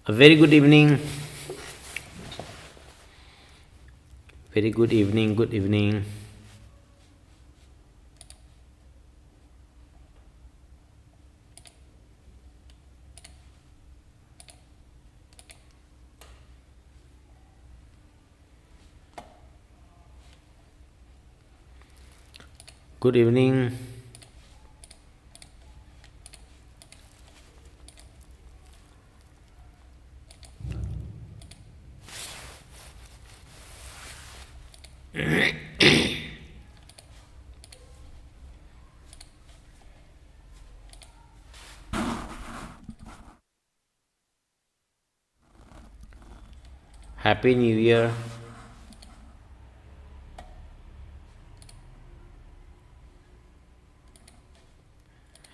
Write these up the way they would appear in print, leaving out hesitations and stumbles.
A very good evening. Very good evening. Good evening. Good evening. Happy New Year.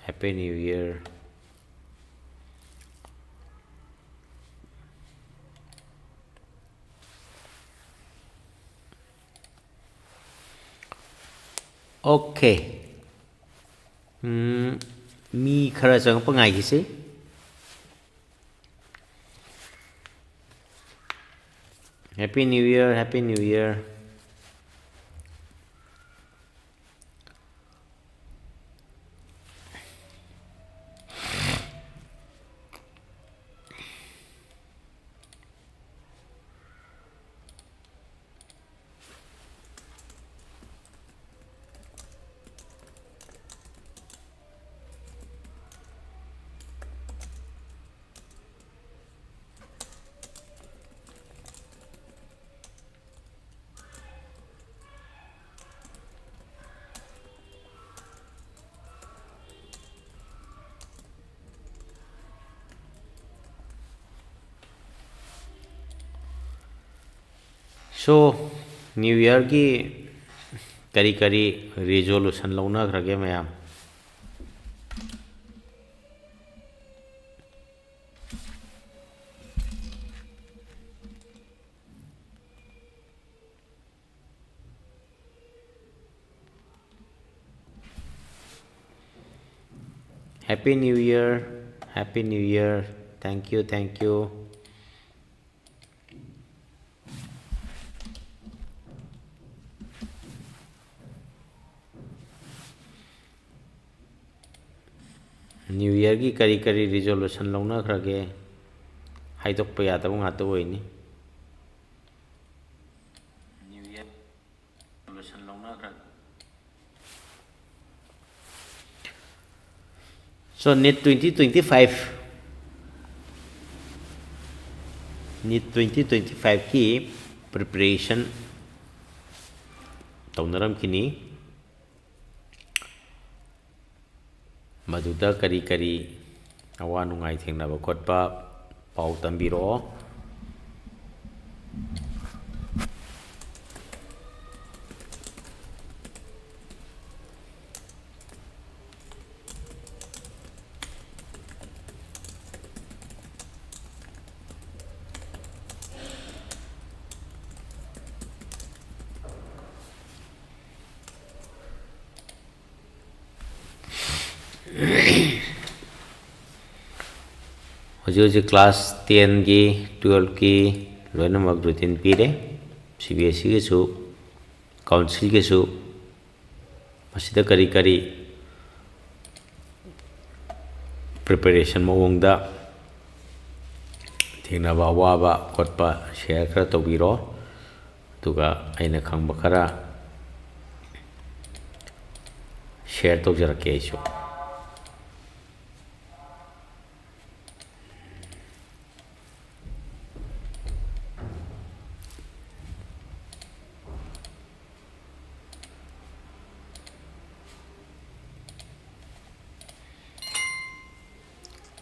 Happy New Year. Okay. Mi khara changpa ngai kisi. Happy New Year. Happy New Year. So, New Year ki kari resolution launa khrage mayam. Happy New Year. Happy New Year. Thank you. Thank you. New Year की करी resolution लौना Kharge high तो पे आता हूँ आते हुए नहीं New Year resolution लौना खरगे So NEET 2025 NEET 2025 की preparation तौनरम किनी मधुदा करी अवा नुंगाई थेंगनाबा खोटपा पाउ तंबिरो हजू क्लास 10 की 12 की लोनमक रूटीन पीरे CBSE के सु काउंसिल के सु मसिदा करी प्रिपरेशन मवंगदा थेंगनाबा अवाबा खोटपा शेयर खरा तौबिरो तुगा आइना खंगबा खरा शेयर तौजरके आइसु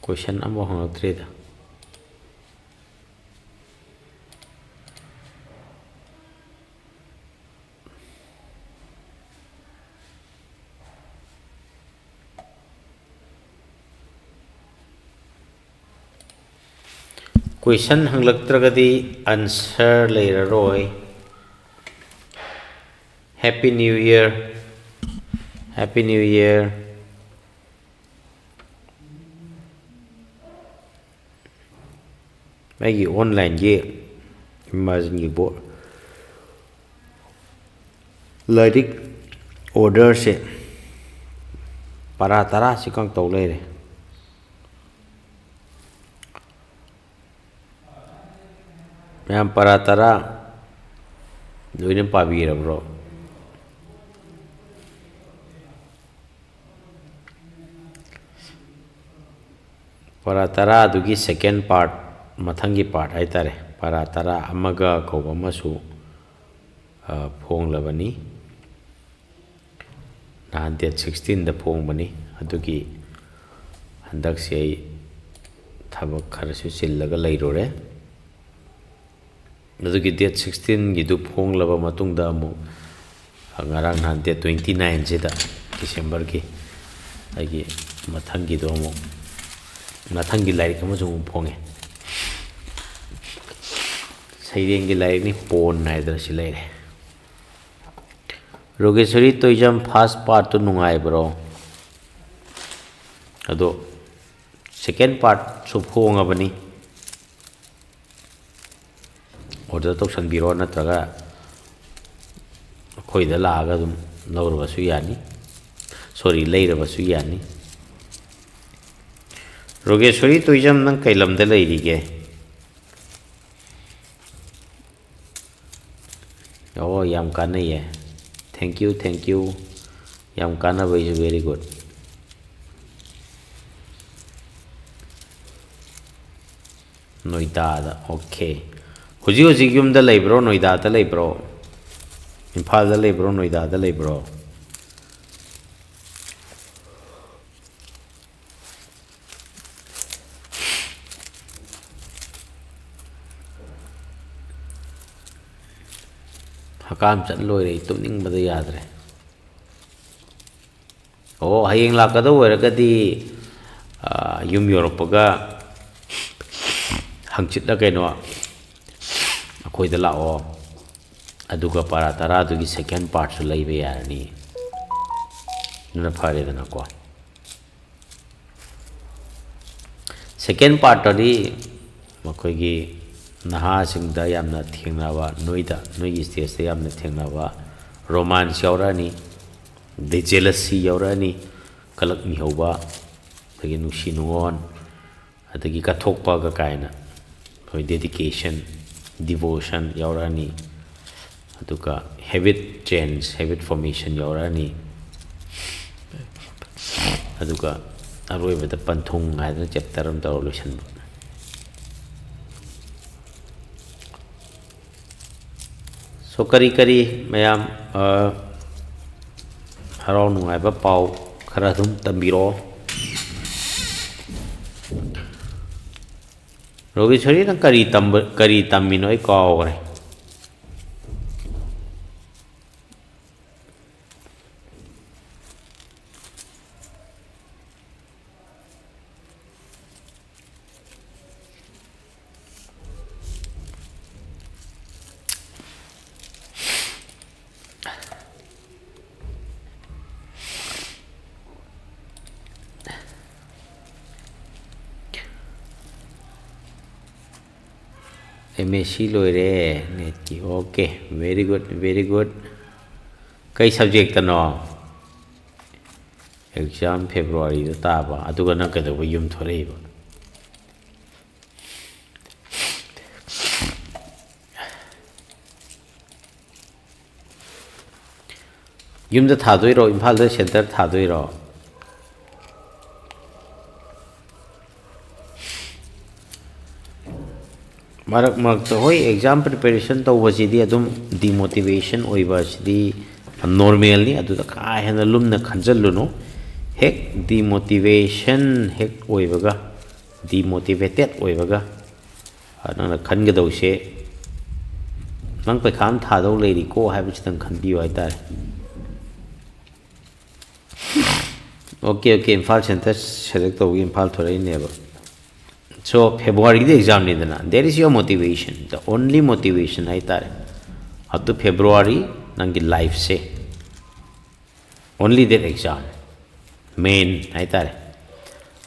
क्वेश्चन अब हंगत्रेदा क्वेश्चन हंगलक्त्रगदी आंसर लेररोय happy new year happy new year मैं ऑनलाइन की इमेजिन की बोर्ड लाइक ऑर्डर से para tara si kang tau lei re ma'am para tara लोइने पाबी रब्रो para tara दुगी सेकेंड पार्ट मथंगी पार्ट है तारे para tara अमगा कौब मसु फोंग लबनी नान डेट 16 द फोंग बनी अदुगी हंदक से थबक खरसु चिल्लगा लैरोरे अदुगी डेट 16 गी दु फोंग लब मतुंग दा मु ngarang नान डेट 29 से दा दिसंबर की आगी मथंगी दो मु मथंगी लाइक अमसु फोंगे सैरेंगी लाइक नि पोन नाइदर सि लैरे रोगेश्वरी तोइजम फर्स्ट पार्ट तो नुंगाई ब्रो अदो सेकेंड पार्ट सु फोंगबनी ऑर्डर तो संबिरो नत्रगा खोइदा लागा दुम लौरबसु यानी सॉरी लैरबसु यानी रोगेश्वरी तोइजम नंग कैलमदा लैरिगे ओ याम कानैये थैंक यू याम कानब इज वेरी गुड नोइदा ओके हुजी हुजी युमदा लैब्रो नोइदा ता लैब्रो इम्फाल दा लैब्रो नोइदा दा लैब्रो हकाम चल लोरे तुमनिंग बदा याद रहे ओ हयेंग लाकदा ओइरगदी युम योरपगा हंगचितला कैनो अखोइदा लाओ अदुगा para tara दुगी सेकेंड पार्ट सु लैबे यारनी नुना फारेदना को सेकेंड पार्ट तरी मखोइगी नहा सिंगदा यामना थेंगनावा नोइदा नोइगी स्टेज ते यामना थेंगनावा रोमांस यावरानी दे जेलसी यावरानी कलक मिहौबा दगी नुसी नुंगोन अदगी कथोकपा गा कायना होय डेडिकेशन डिवोशन यावरानी अदुगा हैबिट चेंज हैबिट फॉर्मेशन यावरानी अदुगा अरोइबदा पंथुंग हायदना चैप्टर अम तौर लोशन सो करी करी मैम हराव नुंगाइबा पाव खरा दुम तंबिरो रोगेश्वरी न करी तमिनो आई कावरे MSc लोरे नेट की ओके वेरी गुड कई सब्जेक्ट तनो एग्जाम फेब्रुआरी दा ताबा अदुगा न कदबो युम थोरेबा युम दा थादोइरो इम्फाल दा सेंटर थादोइरो मरक मरक तो होई एग्जाम प्रिपरेशन तो वसीदी अदुम डिमोटिवेशन ओइबासिदी नॉर्मल नि अदुदा का हेन लुमना खंजलुनो हेक डिमोटिवेशन हेक ओइबगा डिमोटिवेटेड ओइबगा नंग खनगदौसे नंग पैखाम थादौ लेरी को हाइबसिदं खनबियो हाइतार ओके इम्फाल सेंटर सेलेक्ट तौगी इम्फाल थोरै नेबा So February the exam nidana. There is your motivation. The only motivation I tare. Up to February nangi life se. Only that exam. Main I tare.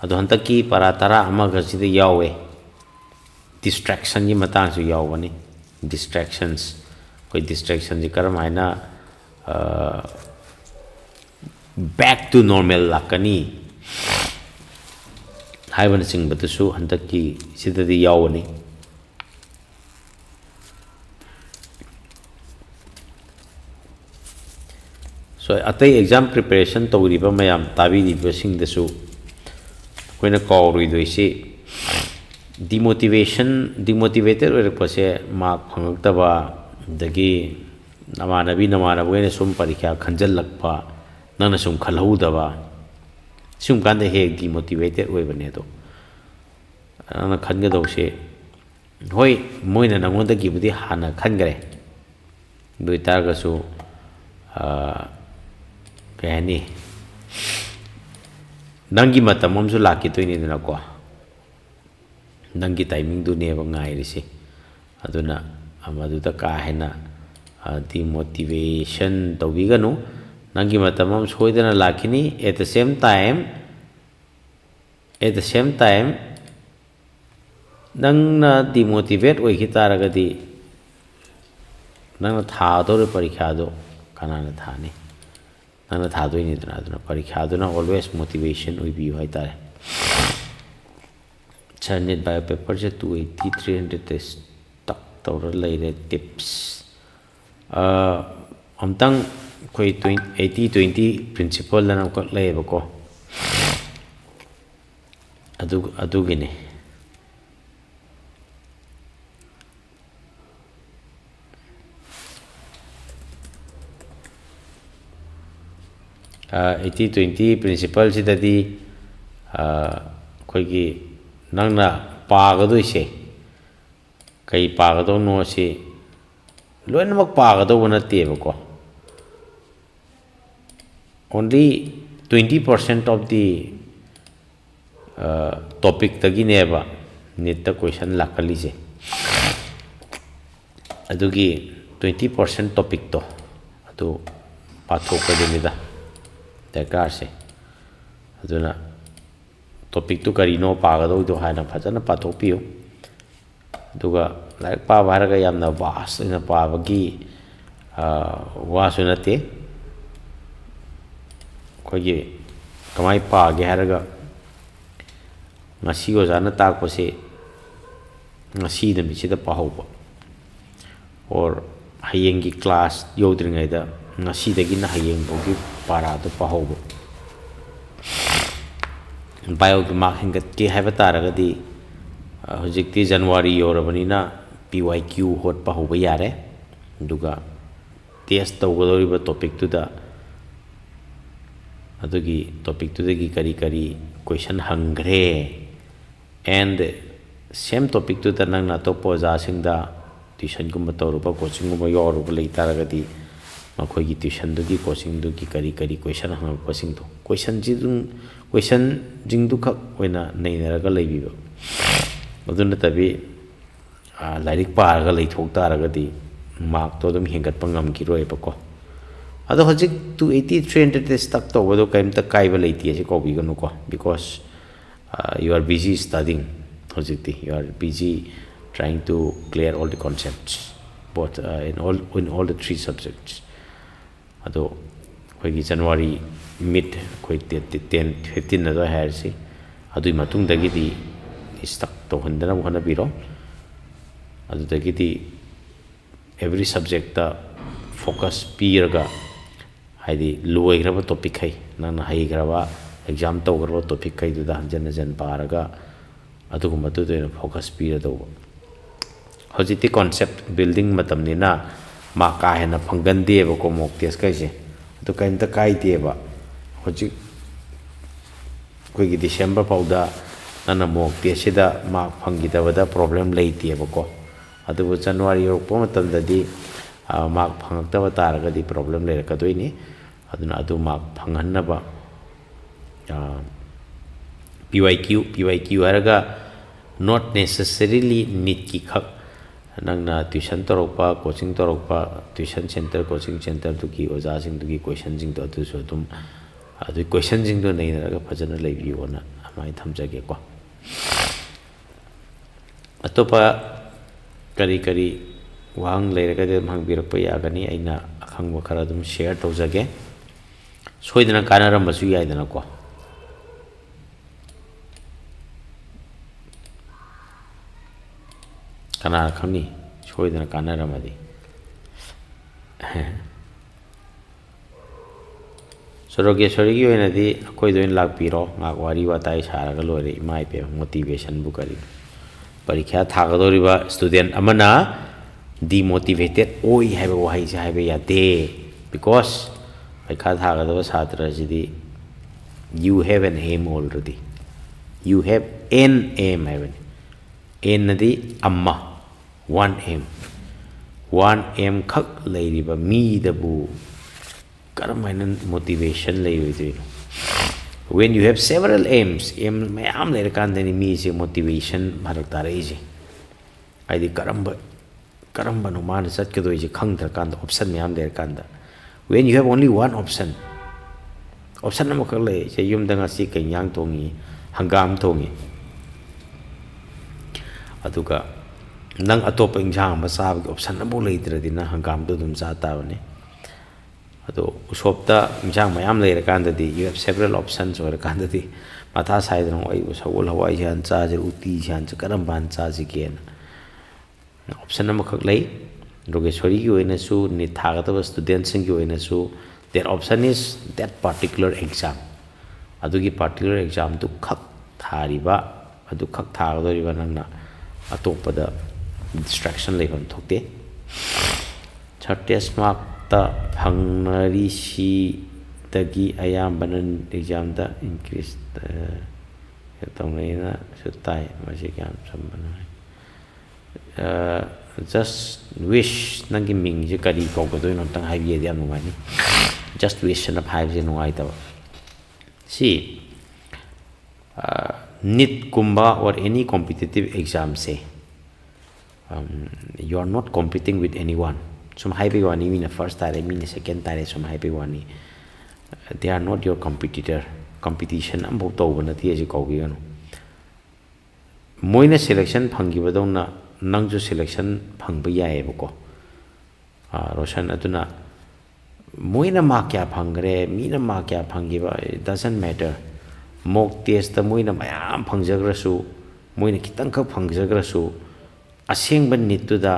Ado hanta ki para tara ama gaside yawe. distraction की मतंग से यावनी distractions कोई distraction जी करम है ना back to normal लाकनी हाई बन सिंग बतसु हंतक की सिद्धि यावनी so अतई एग्जाम प्रिपरेशन तौरीबा मयाम ताबीरिबा सिंगदसु कोइना कौरुइदोइसे डिमोटिवेटेड ओइरकपसे मार्क फंगक्तबा दगी नमानबी सुम परीक्षा खंजल्लक्पा नंना सुम खलहौदबा सुम कांदे हे डिमोटिवेटेड ओइबने दो नंना खनगदौसे होय मोइना नंगोंदगिबुदि हाना खनगरे दुइतारगसु कहनी नंगी मतम हमसु लाकितोइनिदनाको नंगी timing दुनेबा ngairisi aduna amaduda ka hena demotivation tawbiganu nangi matam am soidana lakini at the same time nangna demotivate oi hitaragadi nangna thadore parikha do kanana thani nangna thadoi ni dana parikha do na always motivation oi bi hai tare Churned bio paper se 280 300 test tak tawra leire tips amtang koi 80-20 principle lana ko leiba ko adu gine 80-20 principle sidadi koi ki nangna pagadoi kai pagado no se loinamak pagado wona tebako only 20% of the topic tagi neba net ta question lakali se adugi 20% topic to adu pathok kadinida dakar se aduna topic tu karino pagado do haina phajana pathopiyo duga like pa bharaga yamna vast ina pabagi wasunate kogi kamai pa ge haraga ngasi go jana tak pose ngasi de mi sida pahoba or hayengi class yodringai da ngasi dagi na hayeng bogi para do pahoba bio mark hingat ke haiba taragadi hojikti January yorabani na PYQ hot pa hoba yare duga test tawgodoriba topic tu da adugi topic tu dagi kari question hangre and same topic tu da nang na to poja singda tuition gumba tawruba coaching gumba yoruba lei taragadi makhoi gi tuition du gi coaching du gi kari question hang pasing to question jing du khak oina nei naraga leibiba aduna tabi lairik paraga leithok taragadi mark to dum hingat pangam ki roi bako ado hojik 280 300 test tak to bodo kaimta kaiba leiti ase ko biganu ko because you are busy studying hojikti you are busy trying to clear all the concepts both in all the three subjects ado khoi January mid khoi 10-15 na do hairsi adui matung dagi di stuck to handana hana biro adu dagi di every subject ta focus piraga haidi loi graba topic hai nana hai graba exam to graba topic kai du da jan paraga adu gum adu de focus pira do hojiti concept building matam ni na ma ka hena phangan de ba ko mock test kai se to kain ta kai de ba hoji koi gi December pauda nana mock test da ma phangi da wada problem lei de ba ko adu January ro po matam da di mark phangak ta ba taraga di problem le ka doi ni aduna adu mark phangan na ba PYQ haraga not necessarily need ki khak nangna tuition torokpa coaching torokpa tuition center coaching center tu ki oja sing tu ki question jing to tu so tum adu question jing do nei na ga phajana lei bi ona amai thamjage ko अतोपा करी करी वाहंग लेरगदे हंगबिरप यागनी अइना अखंग खरा दुम share तौजगे सोइदना कानारमबसु याइदनाको कना खंगनी सोइदना कानारमदी सरोगेश्वरी की ओइनदी अखोइ दोइन लाकपिरो ngak wari watai saraga lore imai pe motivation bu kari parikha thagadoriba student amana demotivated oi haiba wahai se haiba yate because parikha thagadaba satra jidi you have an aim already you have an aim haiba n nadi amma one aim khak leiriba mi dabu karamainan motivation leirido when you have several aims aim mayam leirkandani mi se motivation bharak tareje aidi karamba no man sat ke doije khangdar kanda option mayam leirkanda when you have only one option amakak le se yumda ngasi kenyang tongi hangam tongi aduga nang atop injang masab option abu leitradi na hangam do dum sa tawne ado usopta injang mayam leirkandadi you have several options or kandadi matha saidron oi usawul hawai jan cha je uti jan cha karam ban cha ji gen option amakak lei rogeshwari ki oina su ni thagata student sing ki oina su their option is that particular exam adugi particular exam tu khak thariba adu khak thagadoriba nangna atopada distraction leibam thokte third test mark ta phangnari si tagi ayambana exam da increase tongleina sutai masi kyam sambana just wish nangi ming je kari ko godoi non tang haibi dia nungani just wish na phai je nungai ta si NEET kumba or any competitive exam say you are not competing with anyone some haibi wani mina first tare mina second tare some haibi wani they are not your competition ambo tawbana ti je ko gi no moina selection phangi badona nangju selection phangba yae bako roshan aduna moina ma kya phangre mina ma kya phangi ba it doesn't matter mock test ta moina mayam phangjagrasu moina kitang kha phangjagrasu asengba NEET tu da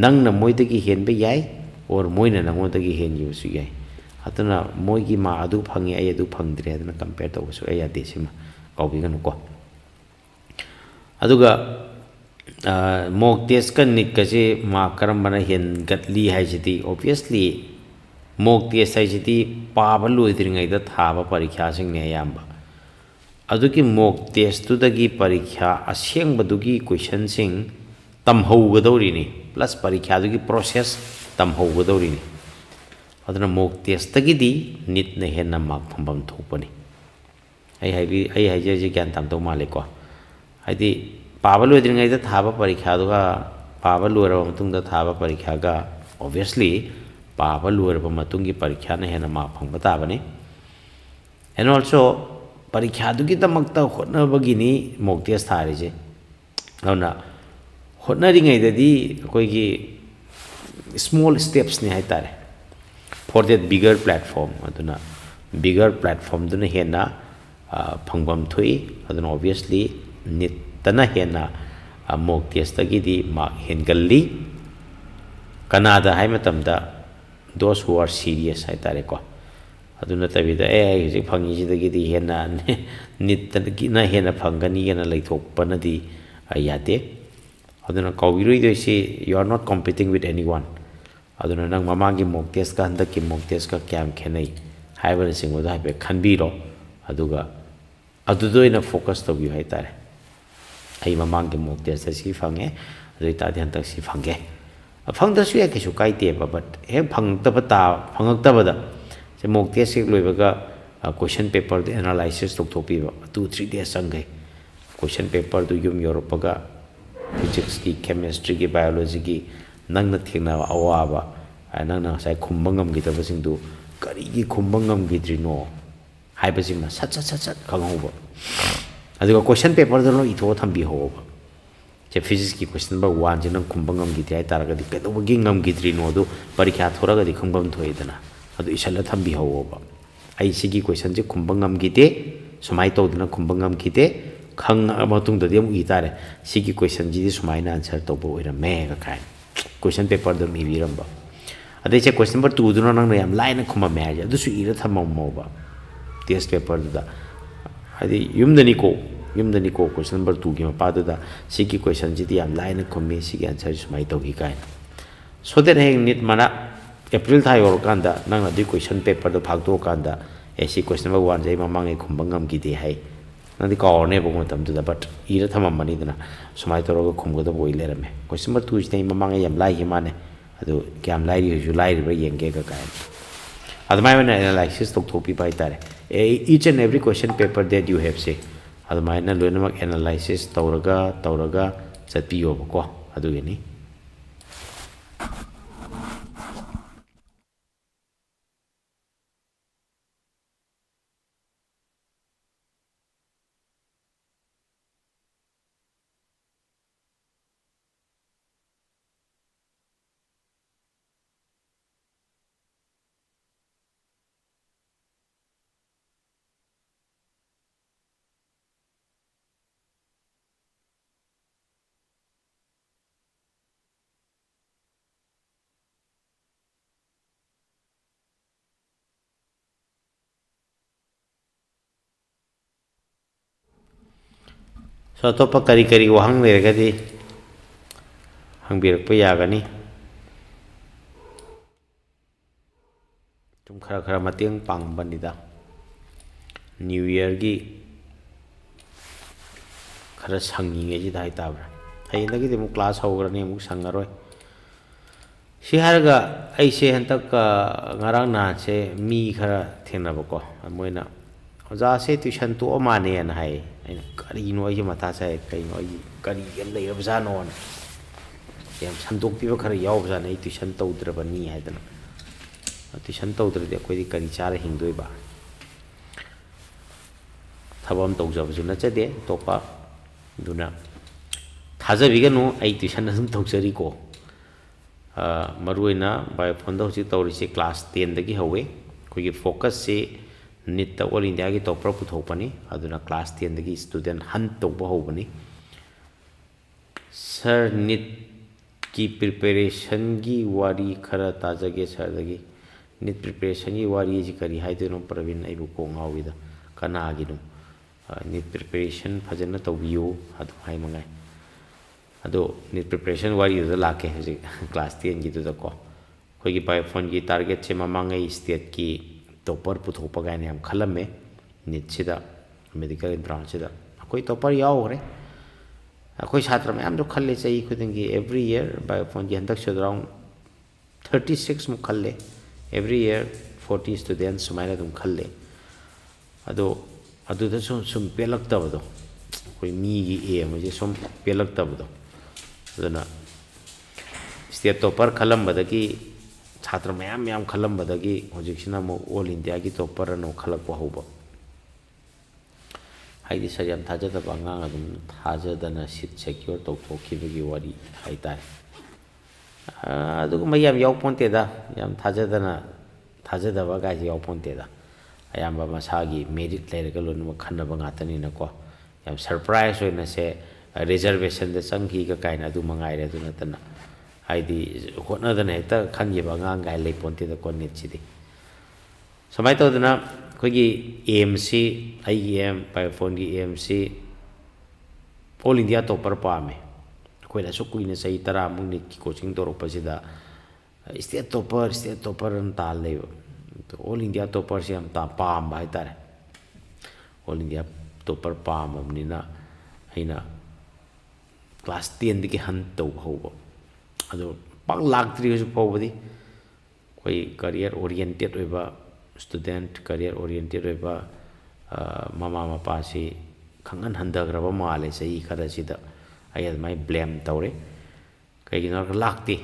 nangna moidagi henba yai or moina nangodagi hen yusu yai atuna moigi ma adu phangi ay adu phangdre aduna compare to su ay ade sima kaubi ganu ko aduga mock test ka NEET ka je ma karam bana hen gatli hai jiti obviously mock test hai jiti paba loidringai da thaba parikha sing ne yamba aduki mock test tu dagi parikha aseng badugi question sing tam haugadori ni plus parikha dugi process tam haugadori ni aduna mock test tagi di NEET na henna mark phambam thopani ai hai je gyan tam to male ko haidi paba loidringai da thaba parikha duga paba loiraba matung da thaba parikha ga obviously paba loiraba matung gi parikha na henna mark phangba tabani and also parikha dugi tamakta hotna bagini mock test thari je auna hotna ringai da di koi gi small steps ni hai tare for that bigger platform aduna bigger platform duna henna phangbam thui aduna obviously NEET tana henna mock test tagi di mark hengalli kanada hai matamda those who are serious hai tare ko aduna tabida ji phangi ji dagi di henna NEET tagi na henna phangani gana leithokpana di ayate aduna kawiroi do si you are not competing with anyone aduna nang mamangi mock test ka handaki mock test ka kyam khenai haiba singo da be khanbiro aduga adudo ina focus to bi hai tare ai mamangi mock test si phange adui ta dhyan tak si phange phangda su ya ke su kai te ba but he phangta bata phangakta bada se mock test sik loibaga question paper the analysis tok thopi ba 2-3 days sangai question paper du yum europaga physics ki chemistry ki biology ki nangna thengna awaba nangna sai khumbangam gi tabasing du kari gi khumbangam gi drino haibasi ma sat khanghoba aduga question paper do itho thambi hoba चे physics की question number 1 से नंग खुंबा ngam hai taragadi kedobagi ngamgidri no du parikha thoragadi khambam thoidana adu isala thambi hawoba ai sigi question je khumba ngamgite sumai tawdana khumba ngamgite khang matung da dem i tare sigi question ji sumai na answer to bo ira me ka kai question paper dum i biramba ade che question number 2 du nang na yam line khumba me ja du su ira thamam moba test paper da adi yumdani ko question number 2 ki mapa da sigi question ji yam line khummi sigi answer sumai to gi kai so that hang nit mana April thai or kanda nang na di question paper do phag do kanda esi question number 1 jai mamang e khumba ngamgide hai nang di ka ne bo matam da but ira thamam mani dana sumai to ro khumga do boi lerame question number 2 jai mamang e yam lai hi mane adu kyam lai ri ju lai ri ba yenge ka kai admai na analysis tok thopi pai tare each and every question paper that you have say admai na loinamak analysis tawraga chatpiyo ko adu ni so atopa kari wahang leragadi hangbirakpa yagani tum khara mateng pangbanida new year gi khara sanginge ji dai tabra hayindagi demu class hograni mu sangaroi si haraga aise hantak ngarang na se mi khara thenabako moina oja se tuition to mane an hai kari no ai mata sai kai no ai kari yam lei rabza no yam sandok pi ba khara yaw bza nei tuition to draba ni hai dana tuition to dra de koi di kari chara hingdoi ba thabam to jab ju na cha de topa duna thaja biga no ai tuition na sum thokjari ko maruina by phone do ji to ri se class 10 dagi hawe koi gi focus se NIT ta all India ki topper puthopani aduna class 10 dagi student hunt to bahobani sir NIT ki preparation gi wari khara tajage sir dagi NIT preparation gi wari ji kari haideno Praveen aibu ko ngawida kana gi no NIT preparation phajana tawbiyo adu hai mangai ado NIT preparation wari da lake haji class 10 gi da ko koi gi by phone gi target che mamangai state ki topper puthopa gaine am khalame NIT sida medical entrance sida koi topper yaw hore koi chhatra me am do khalle chai khudingi every year by phone gi handak so around 36 mu khalle every year 40 students sumaina dum khalle ado da sum pelak tabado koi mi gi aim je sum pelak tabado adana state topper khalam badaki छात्र ma'am खलम बदगी होजिक्सिना मो all India की topper no खलक होबो हाइदि सरियम थाजद बांगांग अदुम थाजदना seat secure तौथोखिबगी वारी हाइताय अदुग ma'am यावपोंतेदा याम थाजदबा गाजि यावपोंतेदा अयाम मसागी merit लेरगा loan खन्नबा गातनी नको याम surprise होइना से reservation दे चंगी का काइना अदु मंगाइरे अदु नतना हाइदि होटनदना हेक्ता खंगिबा ngang gai leiponte da konnet chidi samai to dana khogi AMC IEM by phone gi AMC all India topper pame koi la sukuina sai tara mung ni coaching to ropa sida state topper an tal le to all India topper siam ta pam bai tare all India topper pam amnina aina class 10 digi han to hobo ado pang lagtri hoju pawdi koi career oriented oiba student career oriented oiba mama mapa si khangan handagraba male sei khara sida ayad mai blame tawre kai ginor lagti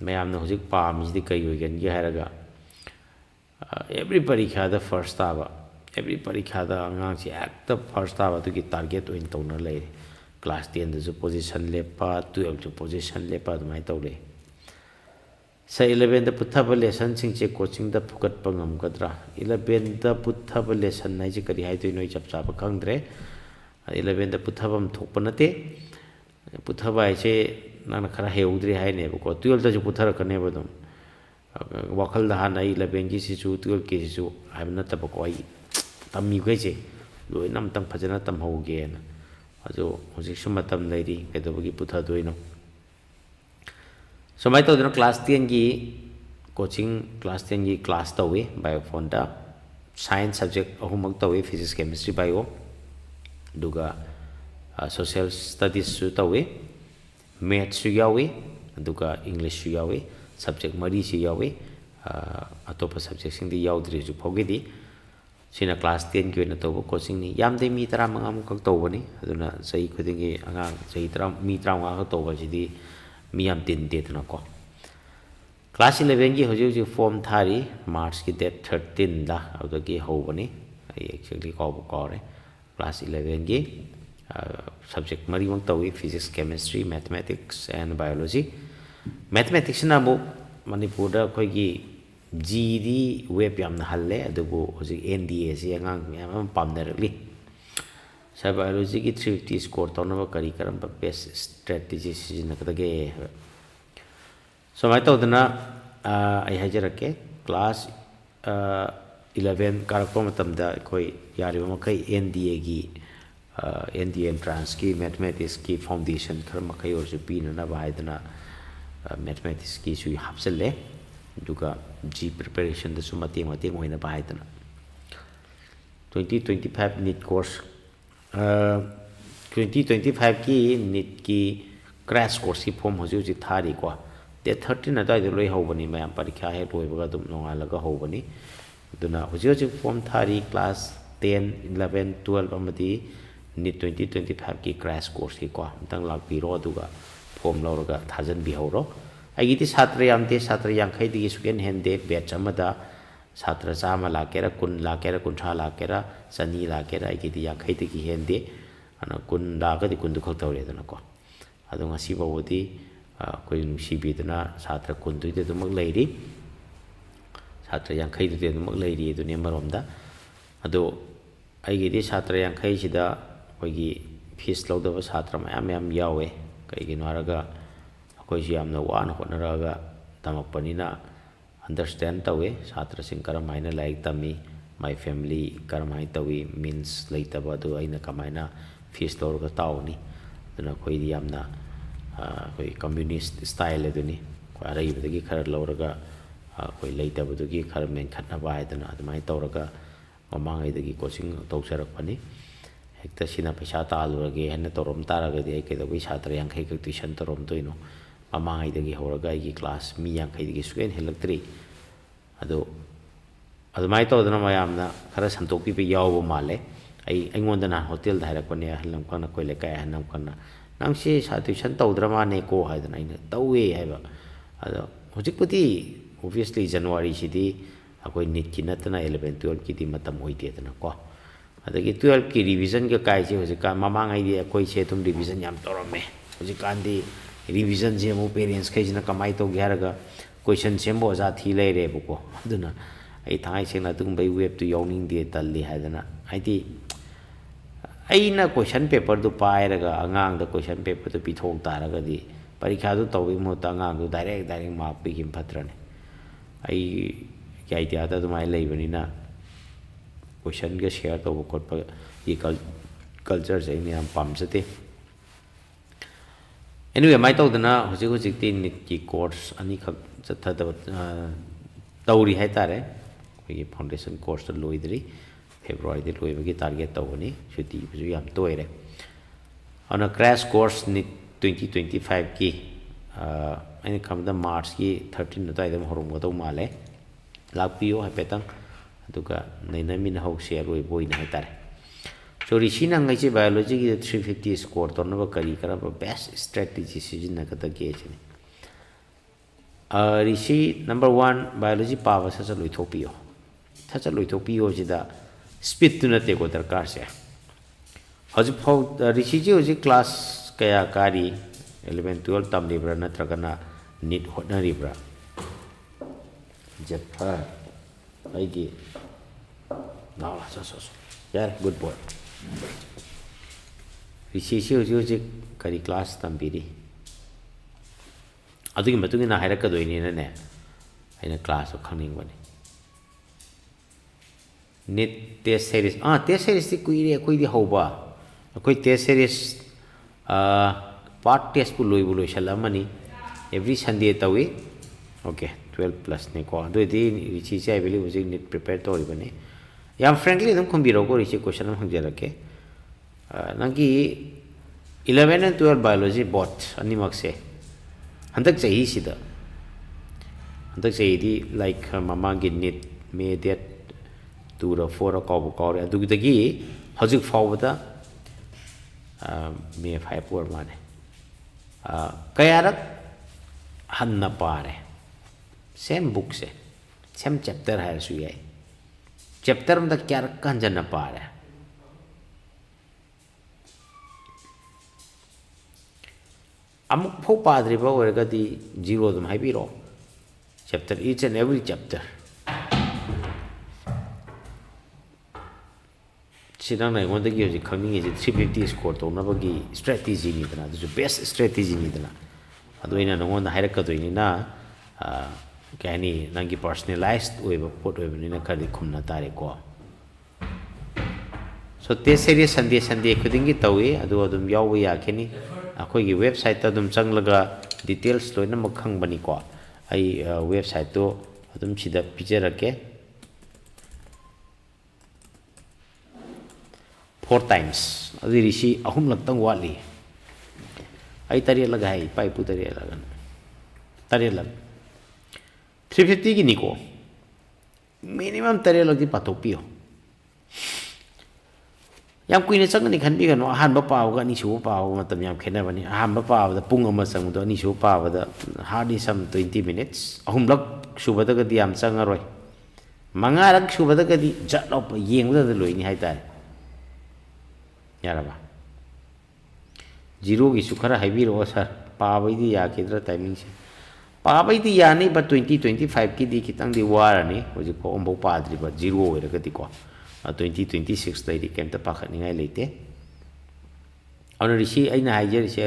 mayam no hojik pam ji kai oigen ge haraga every parikha da first aba every parikha da angang si act first aba to ki target oin tawna le class 10 position लेपा 12 position लेपा अदुमाय तौरे सा 11 पुथब lesson सिंचे coaching द फुकट पंगमगद्रा 11 पुथब लेसन नाइजे करी हाइतो नोय चप चाप खंगद्रे 11 पुथबम थोप नते पुथब आइसे नाना खरा हेउद्री हाइने बको 12 जो पुथर कने बदम वखल दा हाना 11 की सिसु 12 की सिसु हाइब नतबको आई तम्मी गइसे लोय नम तंग फजना तम होगे ना अजो होजिक सुमतम लेरी केदबगी पुथा दोइनो समाय तो क्लास 10 की कोचिंग क्लास 10 की क्लास तवे बायो फोन दा साइंस सब्जेक्ट अहुमक तवे फिजिक्स केमिस्ट्री बायो दुगा सोशल स्टडीज सु तवे मैथ्स सु यावे दुगा इंग्लिश सु यावे सब्जेक्ट मरी सु यावे अतोप सब्जेक्ट सिंग दी याउद्री जु फोगेदी सिना क्लास 10 की ओइना तोबो कोचिंग नि यामदे मी 35 मु कक तोबनी अदुना सही खुदिंगे अंगांग सही 30 मी 35 का तोबा सिदी मी याम दिन देतना को क्लास 11 की होजी फॉर्म थारी मार्च की डेट 13 दा अदुगी होबनी आई एक्चुअली कॉरे क्लास 11 की सब्जेक्ट मरी मंग तोवी physics chemistry mathematics and biology mathematics ना मु मणिपुर दा खोगी जीडी वेब यामना हल्ले अदुबो होजी एनडीए से अंगांग याम पामनरली सा बायोलॉजी की 350 स्कोर तौनबा करी करम बेस्ट स्ट्रेटजी सिजनकदगे समाय तौदना आई हाजरके क्लास 11 कारको मतमदा कोई यारिबा मखै एनडीए की एनडीए एंट्रेंस की मैथमेटिक्स की फाउंडेशन खर मखै और पीनना बायदना मैथमेटिक्स की सु हापसले दुगा जी प्रिपरेशन दसु मते मते होइना बायदना 2025 नीट कोर्स 2025 की नीट की क्रैश कोर्स की फॉर्म होजी थारी को डेट 13 अदाय लोय होबनी मैम परीक्षा हे लोयबगा दुम नोंगालगा होबनी दुना होजी फॉर्म थारी क्लास 10 11 12 अमदी नीट 2025 की क्रैश कोर्स की को तंग लाकपीरो दुगा फॉर्म लौरगा थाजन बिहौरो आइगिति छात्र यामते छात्र यांखै दिगी सुकेन हेंदे बैच अमदा छात्र चामा लाकेरा कुन लाकेरा कुंठा लाकेरा चनी लाकेरा आइगिति यांखै दिगी हेंदे अना कुन लागदि कुन दुख तौरेदना को अदो ngasi बावदी कोई नुसीबीदना छात्र कुन दुइदे दुमक लैरी छात्र यांखै दुइदे दुमक लैरी दुने मरोमदा अदो आइगिति छात्र यांखै सिदा कोई फीस लौदबा छात्र मयाम मयाम यावे कइगिनो हारगा अखोइ यामना वाना होनरागा तमकपनिना अंडरस्टैंड तवे छात्र सिंह करमाइना लाइक तमी माय फैमिली करमाइ तवी मीन्स लेतबा दो आइना कमाइना फीस लौरगा ताउनी दुना कोई यामना कोई कम्युनिस्ट स्टाइल दुनी कोई अरैबदगी खर लौरगा कोई लेतबदगी खर मेनखटना बायदना अदुमाइ तौरगा ममांगैदगी कोचिंग तौसरकपनी हेक्ता सिना पैसा तालुरगे हेन तौरम तारगदि आई केदबी छात्र यांखै क ट्यूशन तौरम दोइनो ममांगैदगी होरगा आई क्लास मी यांखैदगी सुकेन हेलक्ट्री अदो अदुमाइ तौदना मयामना खरा संतोकपि यावबो माले अइंगोंदना होटल दा हारकपने हलम कना कोइ लेकाय हनम कना नंगसे सा ट्यूशन तौद्रमा ने को हादना इन तौवे हाइबा अदो होजिकपुति ऑब्वियसली जनवरी सिदी अकोइ नीट की नतना 11 12 की दी मतम होइतेदना को अदगी 12 की रिवीजन के काइसे होजिका ममांगैदि अकोइ से तुम रिवीजन याम तौरमे होजिकांदी रिवीजन से मो पेरेंट्स खैजना कमाई तो ग्यारगा क्वेश्चन सेमबो जा थी लेरे बको अदुना आई थाई सेना तुम बै वेब तो यावनिंग दे तल्ली हादना आइदी अइना क्वेश्चन पेपर दो पायरगा अंगांग द क्वेश्चन पेपर तो पिथोक तारगदी परीक्षा दो तौबी मोता अंगांग दो डायरेक्ट मार्क पिगिम फत्रने आई क्या आइडिया दा दुमाय लेबनिना क्वेश्चन के शेयर तो कोट ये कल्चर से हम पामजते एनीवे माइ तौदना होजिक होजिक ती नीट की कोर्स अनि खक चथदब तौरी है तारे कोई फाउंडेशन कोर्स लोइदरी फेब्रुआरी दे लोइबगी टारगेट तौबनी छुट्टी बिजु याम तोइरे अन क्रैश कोर्स नीट 2025 की अनि खमदा मार्च की 13 नताइदम होरमगदौ माले लापियो हापेतंग अदुगा नैनमिन हौ शेयर ओइ बोइना है तारे so risina ngai che biology ki 350 score to no kari kara best strategy sijin na kata ke chini rishi number 1 biology power sa cha loi thopio jida speed tu na te ko darkar se हजिक फाउ Rishi ji हजिक class कया कारी 11 12 तमलिब्रा नत्रगना NEET होटनरिब्रा जेफर आइगे now so यार good boy ऋषिजी हजिक करी class तमबिरी अदुगी मतुगिना हायरकदोइनिने अने class खंगनिंगबनी NEET test series test series ती कुइरे अखोइदी हौबा अखोइ टेस्ट सीरीज पार्ट टेस्ट पु लोइबु लोइसलमनी एवरी संडे तवी ओके 12 प्लस ने को अदुदी रिची से आइबली हजिक नीट प्रिपेयर तोरिबनी याम फ्रेंकली एकदम खुंबिरो को रिची क्वेश्चन हम हंगजरके नंगी 11 and 12 बायोलॉजी बोथ अनिमक से हंदक चाहिए सिदा हंदक चाहिए लाइक ममा की नीट मे डेट 2 or 4 काउ काउ अदुगी हजिक फाउबदा मे 5 और माने कयारक हन्ना पारे सेम बुक से सेम चैप्टर है सुई चैप्टर में क्या हंजन पारे अमुक फो पाद्रिबा ओरगदी जीरो दम हाइबिरो chapter each and every chapter सिदांग नाइगोंदगी हजि खंगनिंग इज 350 स्कोर तौनबगी स्ट्रेटेजी निदना दु बेस्ट स्ट्रेटेजी निदना अदोइना नंगोंदा हाइरकदोइनिना कहनी नंगी पर्सनलाइज्ड ओइबा पोट ओइबनिना खदि खुमना तारे को सो टेस्ट सीरीज संडे खुदिंगी तौई अदु अदुम याव याखेनी अखोइगी वेबसाइट ता अदुम चंगलगा डिटेल्स लोइना मखंगबनी को आई वेबसाइट तो अदुम सिदा पिजरके 4 times अदि ऋषि अहुम लक्तंग वाली आई तरिया लगा है पाइपु तरिया लगा तरिया लग 350 की निको मिनिमम तरिया लग दी पातो पियो याम कुइने चंगनी खनबी गनो अहानबा पावगा निसु पाव मतम याम खेनबनी अहानबा पावदा पुंग अमा संगदो निसु पावदा हार्डली सम 20 minutes अहुम लक सुबदगदी याम चंगरोय मंगारक सुबदगदी जटलो येंगदा लोइनी हाइतारे यारबा जीरो की सुखरा हाइबिरो सर पाबैदी याकेद्रा टाइमिंग से पाबैदी यानी बट 2025 की दी खितंग दी वारनी हजिक फो अम्बो पाद्रिबा जीरो ओइरगदी को 2026 लैदी केमता पाखनिंगाय लेते अन ऋषि अइना हाइजरिसे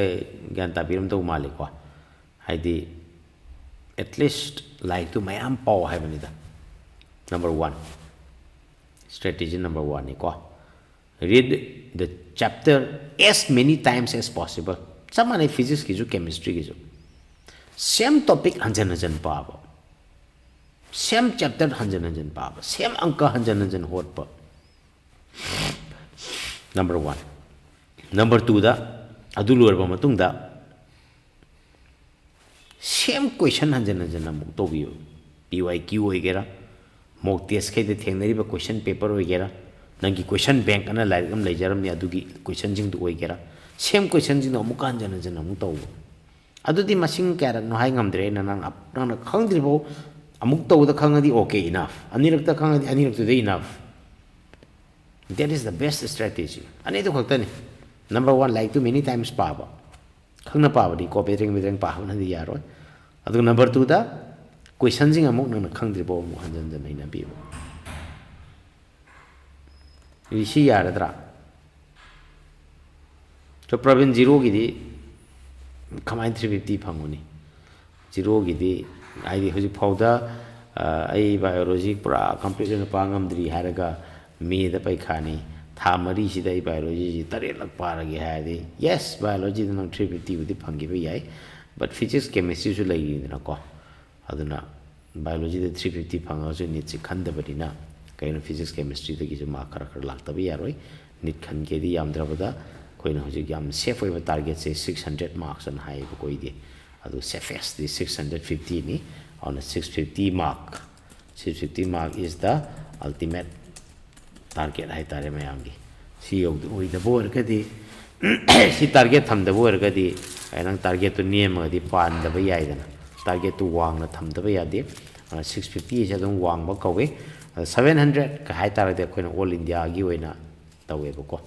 ज्ञान ताबिरम दौ माले को हाइदी एटलीस्ट लाइक टू मयाम पाव हाइबनिदा नंबर 1 स्ट्रेटेजी नंबर 1 ने को read the chapter as many times as possible samane physics ki jo chemistry ki jo same topic hanjan hanjan paaba same chapter hanjan hanjan paaba same anka hanjan hanjan hot pa number 1 number 2 da adu lorba matung da same question hanjan hanjan amuk to biyo pyq oigera mock test kai de thengnari ba question paper oigera नंगी question bank अना like हम लेजरम ने अदुगी question जिंग दु ओइगेरा same question जिंग अमु कान जन जन अमु तौ अदुदी मसिंग क्यारक no high ngамद्रे न नंग अप नंग खंगद्रिबो अमुक तौ द खंगदी ओके इनफ अनिरक त खंगदी अनिरक तु दे enough that is the best strategy अने तो खक्तनी number 1 like too many times पाबा खंगना पाबदी कॉपी बेद्रेंग पाबा नदी यारो अदु नंबर 2 दा क्वेश्चन जिंग अमुक नंग खंगद्रिबो अमु हंजन जन इना बिबो ऋषि यारद्रा तो प्रवीण जीरो की दी कमाइन 350 फंगुनी जीरो की दी आई हजिक फाउदा आई बायोलॉजी पूरा कंप्लीट न पांगमद्री हारगा मे द पैखानी था मरी सिदा आई बायोलॉजी जी तरे लग पारगे हादे यस बायोलॉजी द नंग 350 बुदी फंगी बे याई बट फिजिक्स केमिस्ट्री सु लगी न को अदुना बायोलॉजी द 350 फंगा सु नीट से खंदबदिना कहीं फिजिक्स केमिस्ट्री तक जो मार्क खर लातब यारोय नीट खन के दी यामद्रबदा कोइना हजिक याम सेफ होइबा टारगेट से 600 मार्क्स अन हाई कोई दे अदु सेफेस्ट दी 650 नि on a 650 mark 650 mark is the ultimate target hai tare mayamgi si oi da bor ka di si target tham da bor ka di ainang target to niem di pan da ba yai da target to wang na tham da ba ya di 650 is adum wang ba kawe 700 ka hai tare de koina all india gi oina tawe ba ko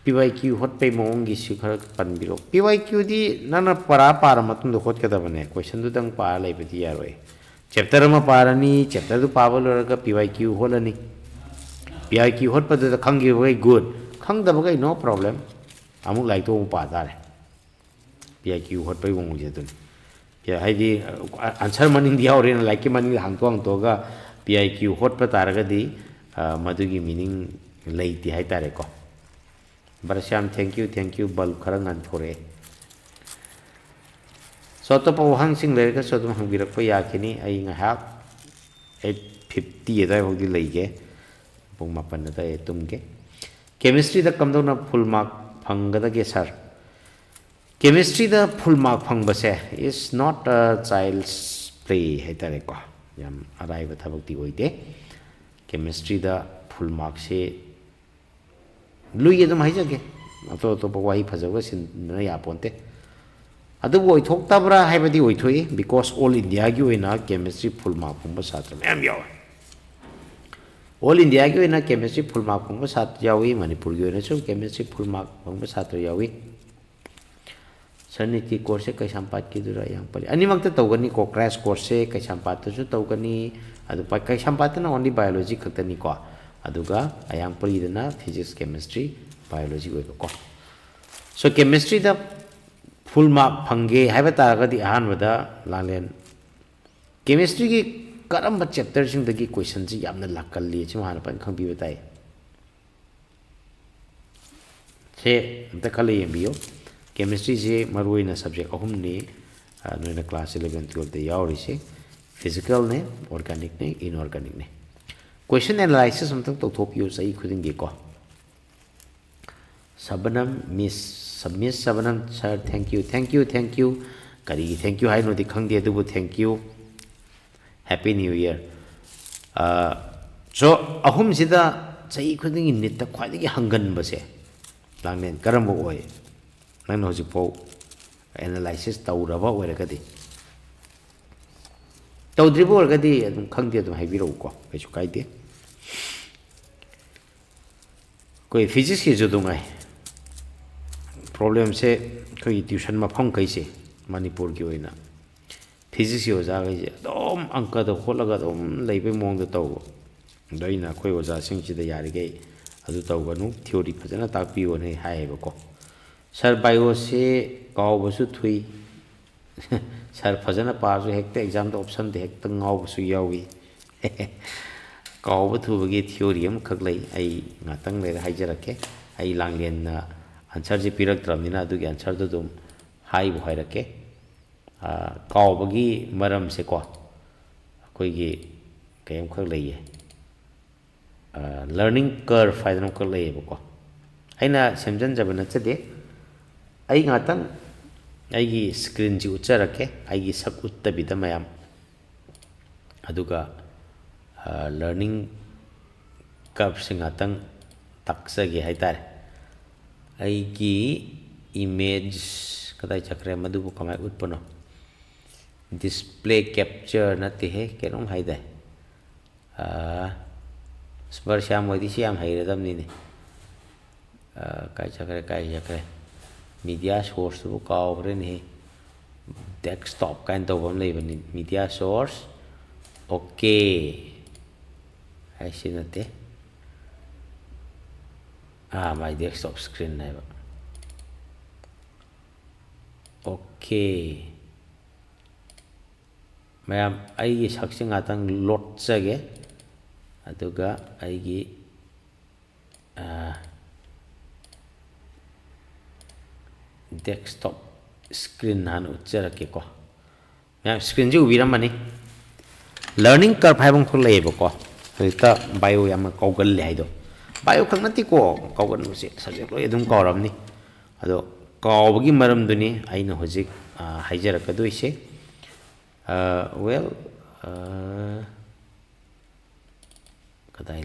PYQ hot pay mongi si khar pan biro PYQ di nana para para matun do hot kada bane question du dang pa lai peti yaroi chapter ma parani chapter du pawal raga PYQ holani PYQ hot pa da khangi way good khang da bagai no problem amuk lai to pa da re PYQ hot pay mongi je dun ya haidi answer maning dia ore na like maning hang to ga PIQ hot pa taraga di madugi meaning lai ti hai tare ko Barasyam thank you bal kharang an thore so to pa hang sing le ka so tum hang birak pa ya kini ai nga ha 850 da ho di lai ge pung mapan da e tum ge chemistry da kam do na full mark phang ga da ge sir chemistry da full mark phang ba se is not a child's play hai tare ko yam arai ba thabak ti oi de chemistry da full mark se lui dum hai jage to pa wahi phajaga sin na ya ponte adu oi thok tabra hai ba di oi thoi because all india gi oina chemistry full mark phang ba satra mem yaw all india gi oina chemistry full mark phang ba sat yawi manipur gi oina chu chemistry full mark phang ba satra yawi saniti course kai sampat ki dura yang pali ani mak ta tawgani ko crash course kai sampat tu tawgani adu pa kai sampat na only biology khatani ko aduga ayang pali dana physics chemistry biology go ko so chemistry da full mark phange haiba ta ga di ahan wada lalen chemistry ki karam ba chapter sing da ki question ji yamna lakal li chi man pan khang bi batai se ta khali yembiyo chemistry je maruina subject ahum ne noina class 11 12 de yauri se physical ne organic ne inorganic ne question analysis हम तक तो थोपियो सही खुदेंगे को Shabnam miss Shabnam sir thank you करी thank you हाई नो दिखंग दे दुबु thank you happy new year so अहुम सिदा सही खुदेंगे नित ख्वाइदगी हंगन बसे लांगनेन करम ओय नन होजि पो एनालिसिस तौरबा ओरगदी तौद्रिबो ओरगदी अदुम खंगदे अदुम हाइबिरो को कैसु काइदे कोई फिजिक्स की जो दूंगा प्रॉब्लम से कोई ट्यूशन में फंग कैसे मणिपुर की होइना फिजिक्स की ओजा गई एकदम अंक तो खोलगा एकदम लेबे मोंग तो दैना कोई ओजा सिंग सिदा यारि गई अदु तौगनु थ्योरी फजना ताकपियो ने हायबको सर बायो से कावबसु थुई सर फजना पासु हेक्ते एग्जाम तो ऑप्शन दे हेक्ते ngaवबसु यावी काव थुबगी थ्योरी हम खगलै आई ngатang ले हाइजरके आई लांगलेन आंसर जे पिरक्त्रमनिना अदुगी आंसर दो दुम हाई बो हाइरके कावबगी मरम से को कोइगी केम खगलैये लर्निंग कर्व फाइदन खगलैयेबको आइना सेमजन जबन चदे आई ngатang आइगी स्क्रीन जी उच्चरके आइगी सक उत्तबिदा मयाम अदुगा learning curve sing atang taksagi haitar aigi image kadai chakre madu bu kamai utpano display capture nati he kenom haidai sbar syam wadi syam hairadam ni kai chakre media source bu kawre ni desktop kain to bam lei bani media source okay ऐसे नते my desktop screen này vậy ok ma'am I सक्से ngатang load चगे अदुगा आईगी desktop screen हान उच्चरके को ma'am screen जी उबिरमनी learning curve हाइबं खुलेबको ता bio याम कौगल ले हाइदो bio खंगनति को कौगन मुसे subject लो एदुम कौरमनी अदो कौबगी मरम दुनी आइना होजिक हाइजरकदोइसे वेल कदाई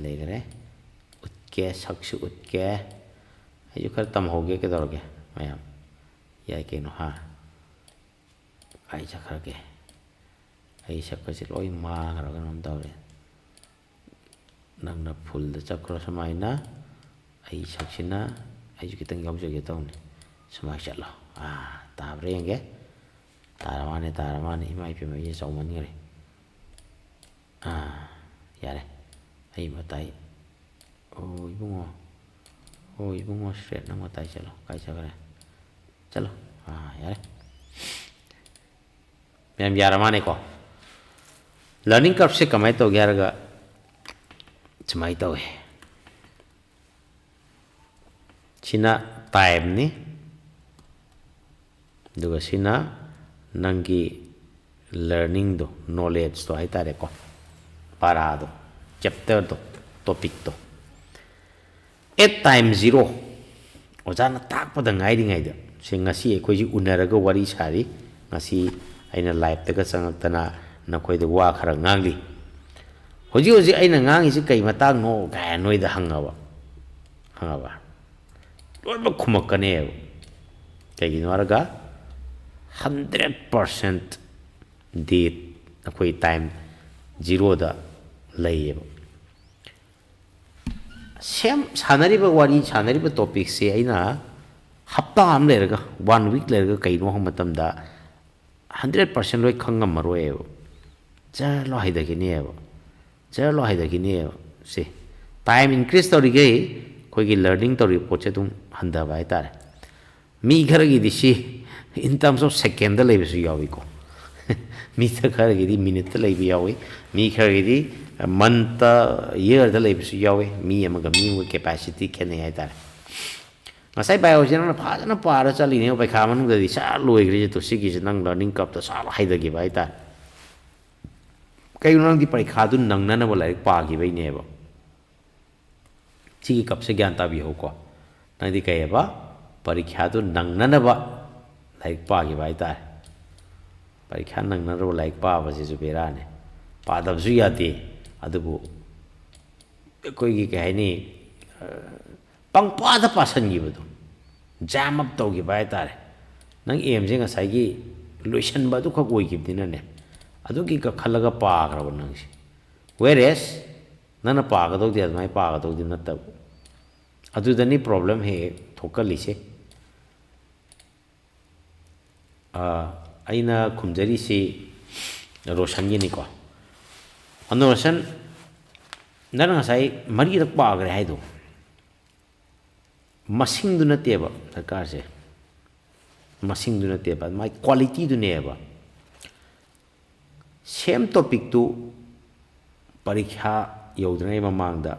लेगरे उत्के सक्सु उत्के आयु खर तम होगे के दरगे मयाम याय केनो हा आई चखरगे आई सकसे लोई मांगरगन हम दौरे नंगना फुल द चक्र समाइना ai saksina ai ju kitang yaujage tawni sumai chatlo tabre yenge taramane imai pe mai chauman ngare yare ai matai ibungo straight na matai chalo kai chakare chalo yare ma'am यार माने को learning curve से कमाई तो यार का चमाई तो है चिना टाइम ने दुगा चिना नंगी लर्निंग दो नॉलेज तो आई तारे को पारा दो चैप्टर दो टॉपिक दो एट टाइम जीरो ओजाना ताक पदंगाई दिंगाई दो सिंगासी कोई जी उनरगा वारी सारी ngasi aina live ta ka changtana nakhoi da wa khara ngangli hoji aina ngangi si kai matang no ga noi da hangawa loi ba khumak kane kai gi noraga 100% date akhoi time zero da lay same sanari ba wari sanari ba topic se aina hafta am lerga 1 week lerga kai no hom matam da 100% loi khangam maroi chalo haidagini se time increase tori ge koi gi learning tori poche tum handa bai tar mi ghar gi disi in terms of second da lebi su yawi ko mi ta ghar gi di minute lebi yawi mi ghar gi di month year da lebi su yawi mi amaga mi capacity kene ai tar ngasai biology na phajana para chali ne bai kha manu da di sa loi gri to sigi nang learning cup to sa haida gi bai ta kai nang di parikha du nang na ba lai pa gi bai ne ba sigi cup se gyan ta bi ho ko nang di kai ba parikha du nang na ba lai pa gi bai ta parikha nang na ro lai pa ba se su bera ne pa da su ya ti adubu koi gi kai ni pangpada pasan gi badu jam up to gi bai tare nang em je ngasai gi loisan ba du kha goi gi dina ne adu gi ka khalaga pa gra ba nang si whereas nana pa ga do dia mai pa ga do din ta adu dani problem he thokali se aina khumjari si roshan gi ni ko anu roshan nana ngasai mari rak pa gra hai do masing du nate ba sarkar se masing du nate ba mai quality du ne ba same topic tu parikha yaudrai mamang da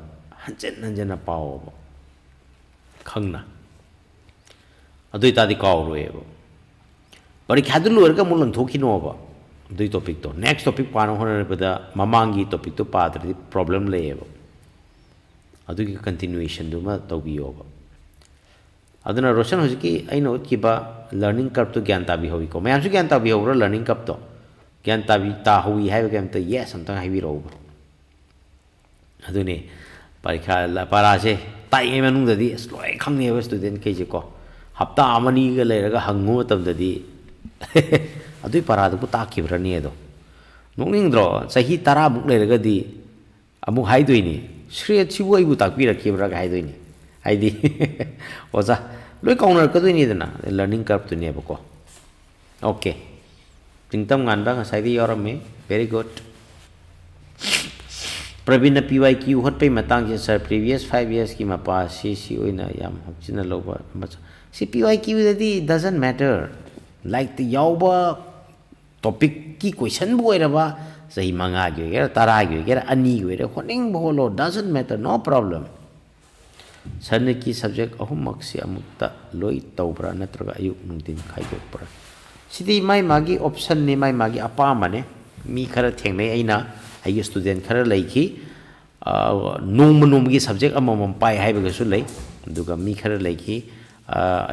hanjana paw ba khangna adui ta di kaw ro ba parikha du lor ka mulang thokino ba dui topic to next topic pa no hona ba da mamangi topic tu pa da problem le ba adu ki continuation du ma to bi ba aduna roshan hojiki aina utkiba learning curve to gyan tabi hobi ko mayam su gyan tabi hobra learning curve to gyan tabi ta hui hai gam to yes amtang hai bi ro adune parikha la para se tai e manung da di sloi khangni ba student ke je ko hafta amani ga le raga hangu tam da di adui para du ta ki bra ni do nongning dro sahi tara buk le raga di amu hai doini shre chibu ai bu tak pi rakhi bra ga hai doini आईदी ओजा लोई counter कदु नि दना learning curve तो ने बको okay तिंगतम गानबा ngasai योर में वेरी गुड प्रवीण पीवाईक्यू हटपे मतंग जे सर प्रीवियस 5 इयर्स की मपा सी ओइना याम हक्चिना लोबा सी पीवाईक्यू ददी डजंट मैटर लाइक द यावबा टॉपिक की क्वेश्चन बोइरबा सही मंगा गे तारा गे अनि गे होनिंग बोलो डजंट मैटर नो प्रॉब्लम सन की सब्जेक्ट अहुमक से अमुक्ता लोई तौब्रा नत्रगा अयुक नुंदिन खाइदोकब्रा सिदी माई मागी ऑप्शन ने माई मागी अपा मने मी खरा थेंगनै आइना आइगे स्टूडेंट खरा लैखि नोम की सब्जेक्ट अमम पाई हाइबगसु लै दुगा मी खरा लैखि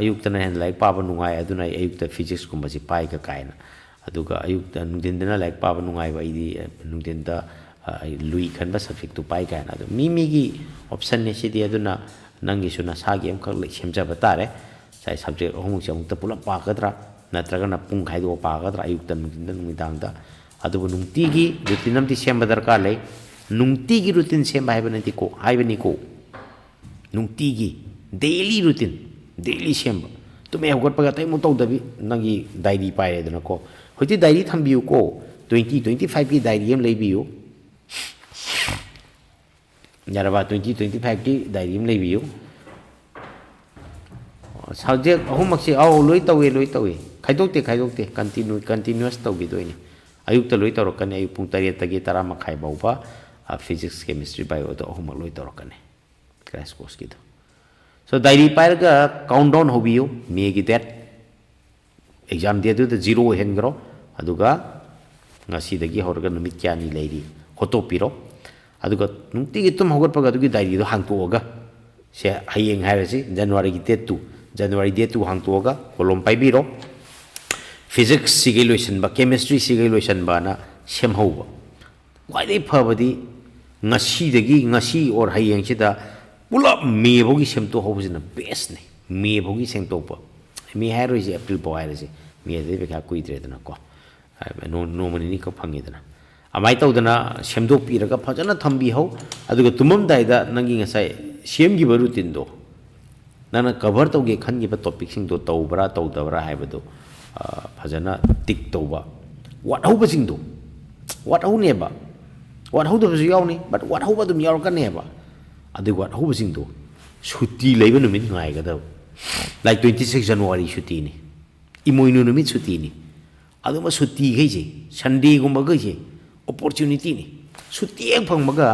अयुक्तना हेन लाइक पाबा नुंगाय अदुना अयुक्ता फिजिक्स कुंबसि पाई का कायना अदुगा अयुक्ता नुंदिनदना लाइक पाबा नुंगाय बाइदी नुंदिनदा लुई खनबा सब्जेक्ट तो पाई कायना अदु मी की ऑप्शन ने सिदी अदुना नंगी सुना सागी अमखक लै सेमजबा तारे साइ सब्जेक्ट अहुमुक से अमुक्ता पुलप पागद्रा नत्रगना पुंग खाइदो पागद्रा अयुक्ता नुंदिनदा नुंगिदांगदा अदुबु नुंतिगी रुटीन अमति सेमबा दरकार लै नुंतिगी रुटीन सेमबा हाइबनति को हाइबनि को नुंगतीगी डेली रूटीन डेली सेम तुम्हें हौगटपगा तई मु तौदबी नंगी डायरी पाइरेदना को होती डायरी थंबियु को 2025 की डायरी हम लेबियु यारबा 2025 की डायरी हम लेबियु सब्जेक्ट अहुमक्से आओ लोई तौवे खाइदोक्ते कंटिन्यूअस तौगिदोइने अयुक्ता लोई तौरकने अयुक पुंग 8 तगी 10 मखाइ बाउबा फिजिक्स केमिस्ट्री बायो तो अहुमक लोई तौरकने क्रैश कोर्स की सो डायरी पाइरगा काउंट डाउन होबियो मे की डेट एग्जाम डेट तो 0 हेनग्रो अदुगा ngasi horga numit kyani leiri hoto piro aduga nungti tum hogotpaga adugi diary do hangtoga se hayeng hairasi January ki date 2 January date 2 hangtoga kolom paibiro physics sigilation ba chemistry sigilation ba na semhauba wai phabadi ngasi or hayeng sida pula me bogi semto hobusina best ne me bogi semto pa me hairasi april bo hairasi me de be ka kuidre dana ko नोमनी को फंगीदना अमाय तौदना सेमदोक पीरगा फजना थंबी हो अदुगा तुमम दाइदा नंगी ngसाय सेमगिबा routine दो नना cover तौगे खनगिबा topic सिंग दो तौबरा तौदबरा हाइबदो फजना टिक तौबा वाट हौबा सिंग दो वाट हौनेबा वाट हौदबसु यावनी but what हौबा दुम यावरकनेबा अदु वाट हौबा सिंग दो छुट्टी लेबा नुमित ngaigada लाइक 26 जनवरी छुट्टी नि इमोइनु नुमित छुट्टी नि अदुमा सुट्टी गइसे संडे गुम्बा गइसे अपॉर्चुनिटी नि सुट्टी एक फंगबगा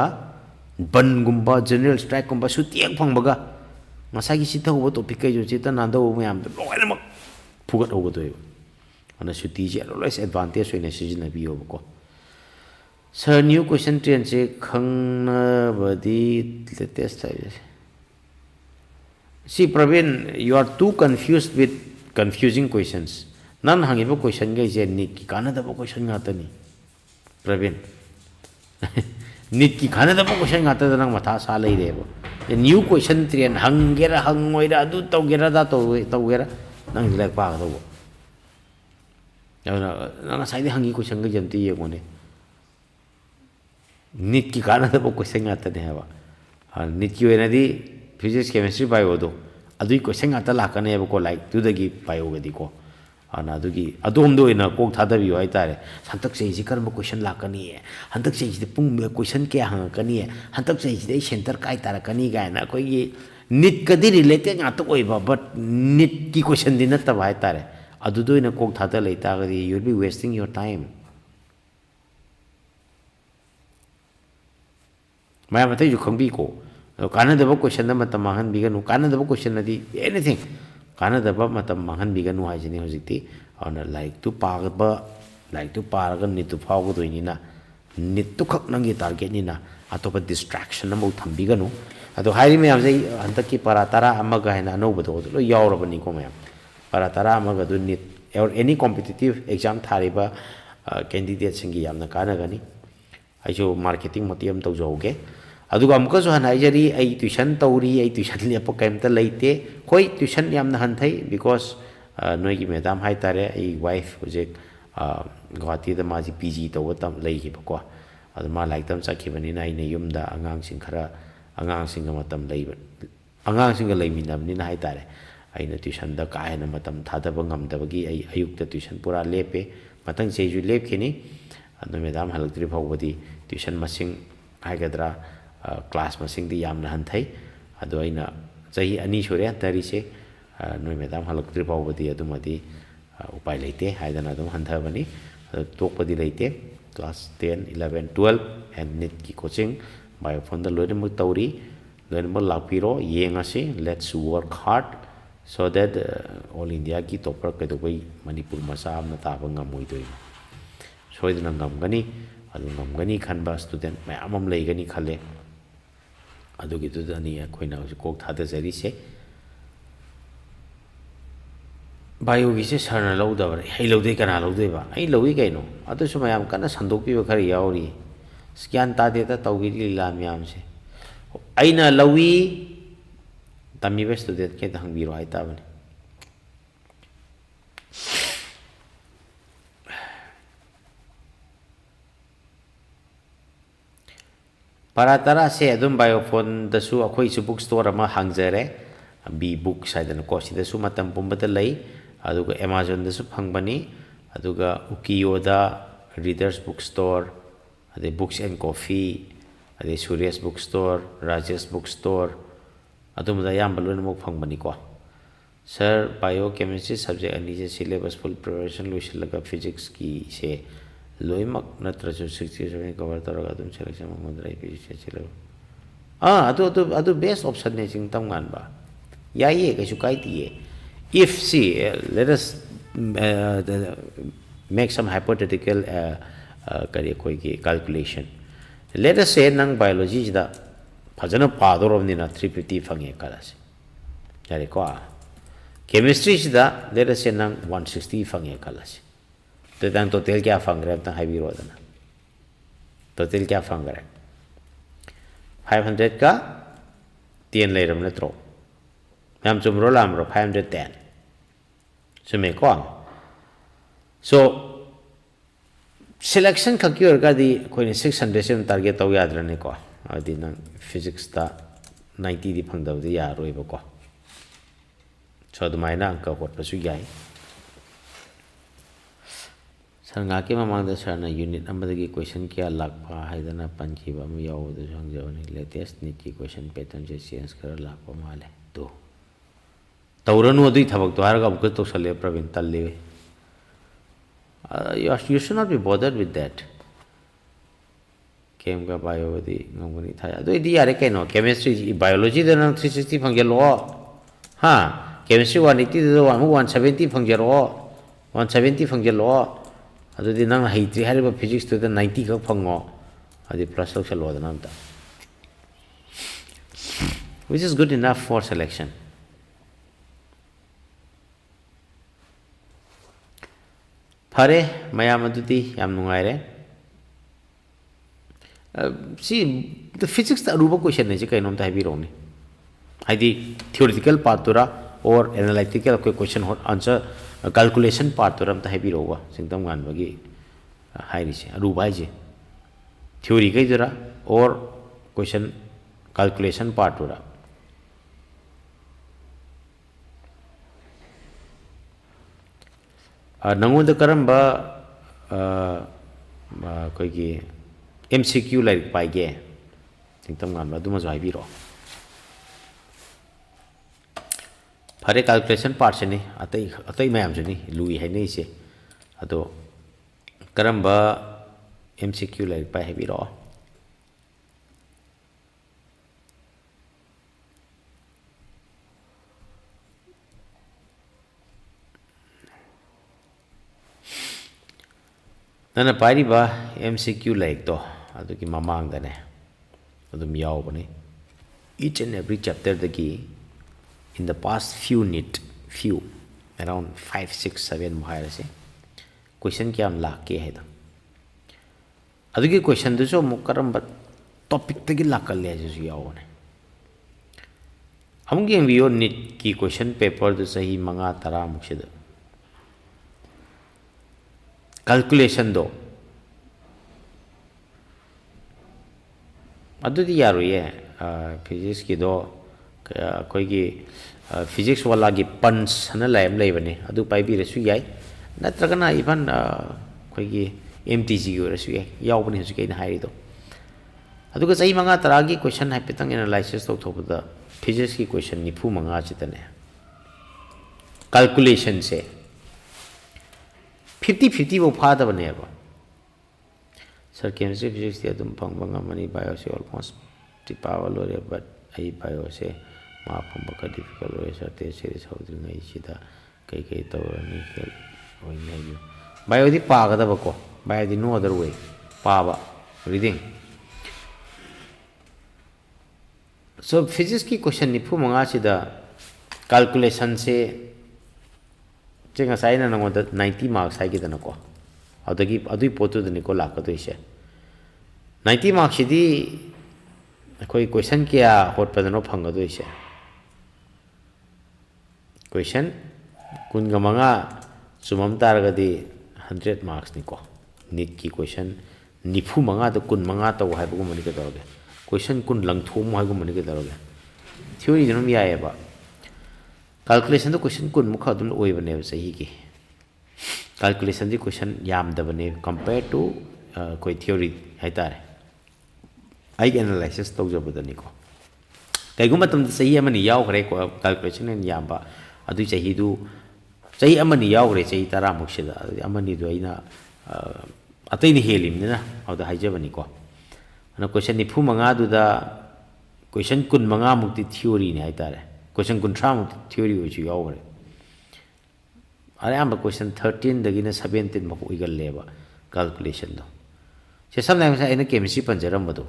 बन गुम्बा जनरल स्ट्राइक गुम्बा सुट्टी एक फंगबगा मसागी सिथा हो टॉपिक कइ जो चिता नादो मयाम लोइनमक फुगत होगदोय अना सुट्टी जे लोइस एडवांटेज होइने सिजन बियो बको सर न्यू क्वेश्चन ट्रेन से खंगनबदी लेटेस्ट है सी Praveen you are too confused with confusing questions नन हंगिबो क्वेश्चन गइसे नीट की कानदबो क्वेश्चन गातनी प्रवीण नीट की कानदबो क्वेश्चन गाता नंग मथा सा लेरेबो न्यू क्वेश्चन ट्रेन हंगेरा हंगोइरा अदु तौगेरा दा तौगेरा नंग लाइक पागदबो याना नंग साइड हंगी क्वेश्चन ग जंती येगोने नीट की कानदबो क्वेश्चन गातने हवा नीट की वेनादी फिजिक्स केमिस्ट्री बायो दो अदुई क्वेश्चन गाता लाकनेबो को लाइक दुदगी बायो गदी को अनादुगी अदोमदो इना कोक थादबियो हाइतारे हंतक सेजि करम क्वेश्चन लाकनी है हंतक सेजि पुंग क्वेश्चन के हंगकनी है हंतक सेजि सेंटर काय तारकनी गायना कोई नीट कदी related ngato oiba but NEET की क्वेश्चन दिन नतबा हाइतारे अदुदो इना कोक थादा लेतागदी you will be wasting your time मैं मते जो खंबी को कानदबो क्वेश्चन मत माहन बिगनु कानदबो क्वेश्चन नदी एनीथिंग कानदबा मतम माहन बिगनु हाइजनी होजिति और लाइक टू पारगा नीट टू फावगदोइनिना नीट टू खक नंगी टारगेट निना अतोप डिस्ट्रैक्शन नमो थंबिगनु अदो हाइरि मे हमसे हंतकी पारा तारा अमगा हैना अनौबदो लो यावरबनी को मैम पारा तारा अमगा दु नीट और एनी कॉम्पिटिटिव एग्जाम थारिबा कैंडिडेट सिंगी यामना कानगनी आइजो मार्केटिंग मतियम तौजौगे अदुगा अमुकसु हनाइजरी आई ट्यूशन तौरी आई ट्यूशन लेप कैमता लेते होय ट्यूशन यामना हनथै बिकॉज नोइगी मैडम हाइ तारे आई वाइफ होजे गुवाहाटी दा माजी पीजी तौब तम लेगिबको अदु मा लाइक तम चखिबनिना आइना युमदा अंगांगसिंग खरा अंगांगसिंग मतम लेब अंगांगसिंग लेमिनबनिना हाइ तारे आइना ट्यूशन दा काहेना मतम थादब ngamdabagi आई अयुक्ता ट्यूशन पूरा लेपे मतंग सेजु लेपखिनी अदु मैडम हलक्त्रि फावबदी ट्यूशन मसिंग हाइगद्रा क्लास मसिंग दी यामना हनथै अदु आइना चही अनि सुरे तरिसे नोइ मैडम हलक्त्रि फावबदी अदुमदी उपाय लेते हाइदना अदुम हनथबनी तोकपदी लेते क्लास 10 11 12 एंड नीट की कोचिंग बायोफोन द लोइनमु तौरी लोइनमु लापिरो येंगासे let's work hard so that all India की टॉपर कदोबै मणिपुर मसा amna ताबा ngamoidoi सोइदना ngamgani अदु ngamgani खनबा स्टूडेंट मैम हम लेगनी खले अदुगी दुदनी अखोइना कोक थादा जरीसे बायोगी से सरना लौदबर हे लौदे कना लौदेबा आई लौई कैनो अदु सुमयाम कना संदोकपीबा खर यावरी स्कैन तादेता तौगी लीला म्याम से आइना लौई तमीबे स्टूडेंट के हंगबिरो हाइताबनी para tara se adum biophone da su akhoi su book store ma hangjare b book side na ko si da su matam pumbata lei aduga amazon da su phangbani aduga ukiyo da readers book store ade books and coffee ade Suryas book store Rajesh book store adum da yam balun mo phangbani ko sir biochemistry subject ani je syllabus full preparation loislaga physics ki se loimak natra jo 67 cover taraga adum selection mo drai physics se lo adu best option ne jing tam ngan ba ya ye ka su kai ti if see let us make some hypothetical kari koi ki calculation let us say nang biology da phajana padorom ni na 350 phange kalas yare ko chemistry da let us say nang 160 phange kalas तो तंग total क्या फंग रहे हैं तंग heavy road ना total क्या फंग रहे 500 का 10 ले रहे हैं तो हम चुम्बरो लामरो 510 सुमे कौन so selection का क्यों रखा दी कोई ने 600 से हम टारगेट तो याद रहने को आदि ना फिजिक्स ता 90 दी फंग दाव दी यार रोई बको so दुमाइना अंक कोट पसु याई संगा के ममांग दा सरना यूनिट अमदगी क्वेश्चन क्या लागपा हाइदना पंखीबा म याव द संजवनी लेटेस्ट नीट की क्वेश्चन पैटर्न से चेंज कर लागपा माले तो तौरनु अदुई थबक तो हारगा बुक तो सले प्रवीण तल्ले you should not be bothered with that केम का बायो दी ngomni था अदुई दी यारे केनो केमिस्ट्री बायोलॉजी द 360 फंगेलो हां केमिस्ट्री 180 द 170 फंगेलो 170 फंगेलो अदुदी नंग हाइट्री हारिबा फिजिक्स तो 90 का फंगो अदि प्लस लक्ष लो दना त which is good enough for selection फरे मयाम अदुदी याम नुंगाइरे see the physics ता अरुबा क्वेश्चन ने जे कैनोम ता हाइबिरोनी हाइदी theoretical part Tura or analytical question हो answer calculation part to ram ta happy rowa singtam gan bagi hairi se arubai je theory kai jara or question calculation part to ra nangon da karam ba koi ki MCQ like pai ge singtam gan ba duma jo happy ro फरे calculation part से नहीं अतई ma'am से नहीं Louis है नहीं से अतो करम्बा MCQ like पाए है बिरो नन पारी बा MCQ लाइक तो अतो की ममांग दने अतो मियाओ बने each and every chapter the key in the past few around 5 6 7 मुहायर से क्वेश्चन क्या हम लाख के है तो अदुगे क्वेश्चन तो जो मुकरम बट टॉपिक तक लाख कर ले जो याओ ने हम के वीडियो नीट की क्वेश्चन पेपर तो सही मंगा तरा मुक्षद कैलकुलेशन दो अदुदी यारो ये फिजिक्स की दो कोई की फिजिक्स वाला की पंच हना लाइम ले बने अदु पाई भी रसु याई नत्रगना इवन कोई की MTG की रसु याई याव बने हसु के न हाई दो अदु का सही मंगा तरह की क्वेश्चन है पितंग एनालिसिस तो थोप द फिजिक्स की क्वेश्चन निफु मंगा चितने कैलकुलेशन से 50-50 वो फादा बने अब सर केमिस्ट्री फिजिक्स दिया तुम फंग बंगा मनी बायो से ऑलमोस्ट टिपावा लोरे बट आई बायो से माफम बका डिफिकल्ट हो सर ते सीरीज होद्रि नई सिदा कई कई तौरनी खेल होई नहीं बायो दी पागदा बको बायो दी नो अदर वे पावा रीडिंग सो फिजिक्स की क्वेश्चन निफु मंगा सिदा कैलकुलेशन से जेंगा साइना नंगो 90 मार्क्स हाई किदन को अदगी अदुई पोतु दनि को लाकदोइसे 90 मार्क्स सिदी कोई क्वेश्चन क्या होट पदनो फंगदोइसे क्वेश्चन कुन गमंगा चुमम तारगदी 100 मार्क्स निको नीट की क्वेश्चन निफु मंगा तो कुन मंगा तो हाइबगु मनि के दोगे क्वेश्चन कुन लंथोम हाइगुमनि के दरोगे थ्योरी जनम याएबा कैलकुलेशन तो क्वेश्चन कुन मुख अदुम ओइबने सही की कैलकुलेशन दी क्वेश्चन यामदबने कंपेयर टू कोई थ्योरी हाइतारे आई एनालिसिस तौजबदनिको कईगुम सही यावरे कैलकुलेशन याबा अदु चाहिदु चही अमनी यावरे चही तरामुक्सिद अमनीदु अइना अतैनि हेलिमनिना अदा हाइजबनिको अना क्वेश्चन 95 क्वेश्चन 15 मुक्ति थ्योरी ने हाइतारे क्वेश्चन 30 मुक्ति थ्योरी होइसु यावरे अयाम क्वेश्चन 13 दगिना 17 मको इगल्लेबा कैलकुलेशन दो से समनाइम से अइना केमिस्ट्री पंजरमबदो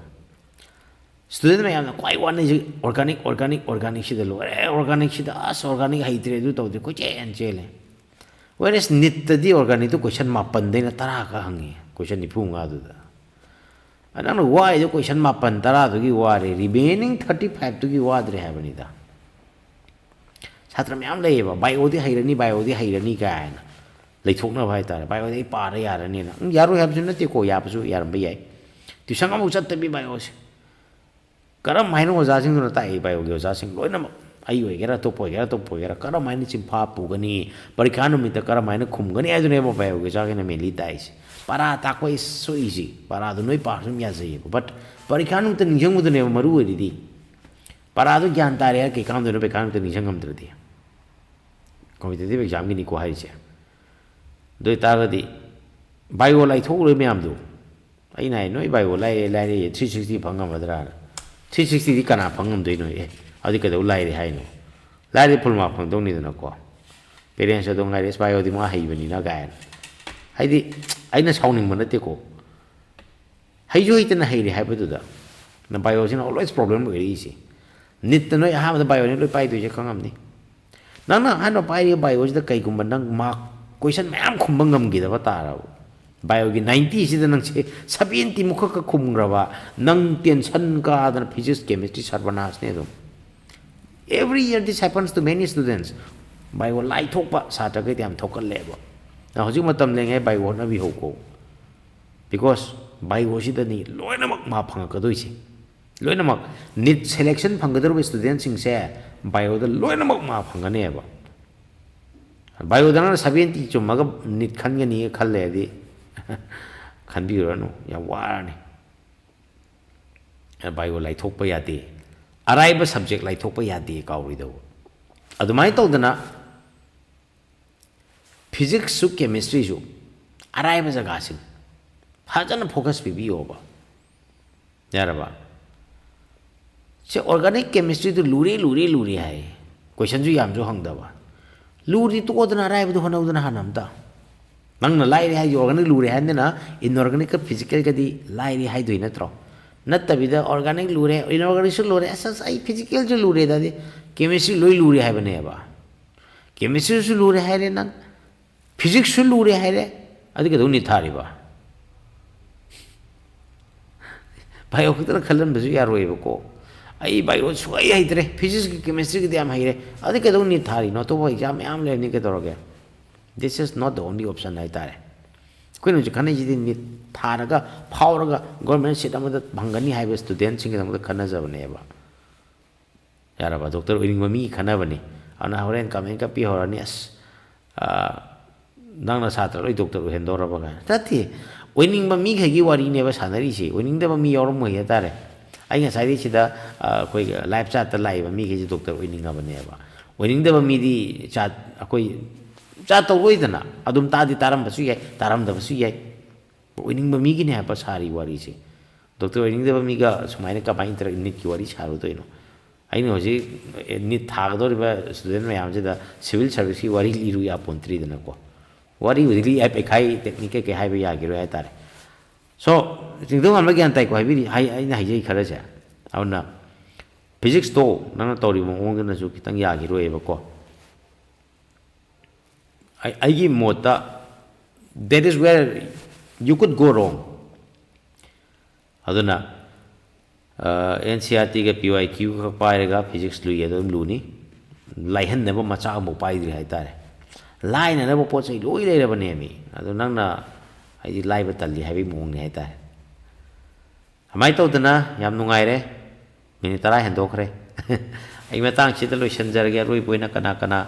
स्टूडेंट में याना क्वाइ वन इज ऑर्गेनिक सिद लोरे ऑर्गेनिक सिद अस ऑर्गेनिक हाइद्रे दु तौदे को चेन चेले वेरेस नित दी ऑर्गेनिक तो क्वेश्चन 15 देना 10 का हंगी क्वेश्चन 95 दुदा अना वाइ दो क्वेश्चन 15 10 दुगी वारे रिमेनिंग 35 दुगी वाद्रे हाबनिदा छात्र मैम लेबा बायोदी हाइरनी गायना लेथोकना भाई तारे बायोदी पारे यारनी ना यारो हाबजु नते को याबजु यारम याय ट्यूशन अमु चत्तबी बायोसे करम माइनो ओजासिंग न ताई बायोगी ओजासिंग लोइनम आई होइगेरा तो पोइगेरा करम माइनो चिंफा पुगनी परीक्षा नुमित करम माइनो खुमगनी आजुने बो बायोगी जागेना मेली ताइस पारा ताको इज सो इजी पारा दु नोइ पासम याजै बट परीक्षा नुमित निजंगुदने मरु ओइदि पारा दु ज्ञान तारे के काम दु पे काम त निजंगमद्रदि कॉम्पिटिटिव एग्जाम की निको हाइसे दो तागदी बायो लाइथोक लो म्याम दु अइना नोइ बायो लाइ 360 फंगमद्रा 360 दी कना फंगम दोइनो ए अदि कदौ लाइरे हाइनो लाइरे फुल मार्क फंगदौनि दनको पेरेंट्स दो गाइरे बायो दी मा हाइबनि ना गायन हाइदि अइना साउनिंग मन नते को हाइजो हितना हाइरे हाइबदुदा न बायो सिना ऑलवेज प्रॉब्लम होइरिसि नित नोइ हामदा बायो ने लोइ पाइदुजे खंगमनि नंना हानो पाइरि बायो सिदा कईगुम नंग मार्क क्वेश्चन मैम खुम्बंगम गिदबा ताराव बायो की 90 सिदा नंग से 70 मुख का खुमग्रबा नंग टेंशन का दन फिजिक्स केमिस्ट्री सर्वनाश ने दो every year this happens to many students bio लाई थोकपा सात्र के याम थोकलेबो ना हजि मतम लेंगे बायो ना भी होको बिकॉज बायो सिदा नि लोइनमक मा फंगकदोइसि लोइनमक नीट सिलेक्शन फंगदरब स्टूडेंट सिंग से बायो द लोइनमक मा फंगनेबो बायो दना 70 चुमगा नीट खनगनी खल्लेदि खनबिरनु या वारनी बायो लाइथोक यादे अराइब सब्जेक्ट लाइथोक यादे काउरिदो अदुमाय तौदना फिजिक्स सु केमिस्ट्री सु अराइब जगासिन फजन फोकस पिबियोबा यारबा से ऑर्गेनिक केमिस्ट्री तो लूरे है क्वेश्चन जो याम जो हंगदबा लूरी तो ओदना अराइब दो हनौदना हनमता नंगना लाइरे हाइ ऑर्गेनिक लूरे हाइना इनऑर्गेनिक का फिजिकल कदी लाइरे हाइ दोइ नत्रो नत्तबिदा ऑर्गेनिक लूरे इनऑर्गेनिक सु लूरे एसस आई फिजिकल जो लूरे दादि केमिस्ट्री लोइ लूरे हाइबनेबा केमिस्ट्री सु लूरे हाइरे नंग फिजिक्स सु लूरे हाइरे अदि कदौ नि थारिबा बायो खतरा खलन बजु यारोइबको आई बायो सुई हाइतरे फिजिक्स की केमिस्ट्री की याम हाइरे अदि कदौ नि थारि न तो एग्जाम याम लेनि के तोरगे this is not the only option हाइतारे कोइन जु खनै जिदि नि थारगा फावरगा गवर्नमेंट सीट अमद भंगनी हाइबे स्टूडेंट सिंग अमद खना जबनेबा यारबा डॉक्टर ओइनिंग मी खना बनी अना होरेन कमेंट का पी होरनी अस नंगना छात्र लोइ डॉक्टर हेंदोरबा गा तथि ओइनिंग मी खगी वारी नेबा सानरिसि ओइनिंग दबा मी यौरम मै हाइतारे आई ngसाइदि सिदा कोइ लाइफ चाट लाइबा मी के डॉक्टर ओइनिंग बनेबा ओइनिंग दबा मी दी चाट अकोइ चाट तौरोइदना अदुम तादि तारम बसु याय तारम दबसु याय ओइनिंग मी की ने हापा सारी वारी से डॉक्टर ओइनिंग दबा मी गा सुमाइने का बाइन तर निट की वारी सारो तोइनो आइनो होजि निट थागदोरिबा स्टूडेंट मयाम जेदा सिविल सर्विस की वारी लिरु या पोंत्री दना को वारी उदिली एप एखाई टेक्निक के हाइबे यागिरो हाइतारे सो जिंदो हम ज्ञान ताई को हाइबि हाइ आइना हाइजै खरसे अउना फिजिक्स तो नंग तौरि मोंगना सु खितंग यागिरोएबको आइगी मोता that is where you could go wrong अदुना एनसीईआरटी के पीवाईक्यू का पाइरेगा फिजिक्स लुई अदुम लुनी लाइहन्नेबो मचा अमु पाइद्रि हाइतारे लाइननेबो पोचै लोइ लेरबने मी अदु नंगना आइदि लाइब तल्ली हाइबि मोंगने हाइतारे ꯑꯗꯨꯃꯥꯏꯅ ꯇꯧꯗꯅ ꯌꯥꯝ ꯅꯨꯡꯉꯥꯏꯔꯦ ꯃꯤꯅꯤꯠ 10 ꯍꯦꯟꯗꯣꯛꯈ꯭ꯔꯦ ꯑꯩ ꯃꯇꯥꯡꯁꯤꯗ ꯂꯣꯏꯁꯤꯟꯖꯔꯒꯦ ꯑꯔꯣꯏꯕ ꯑꯣꯏꯅ ꯀꯅꯥ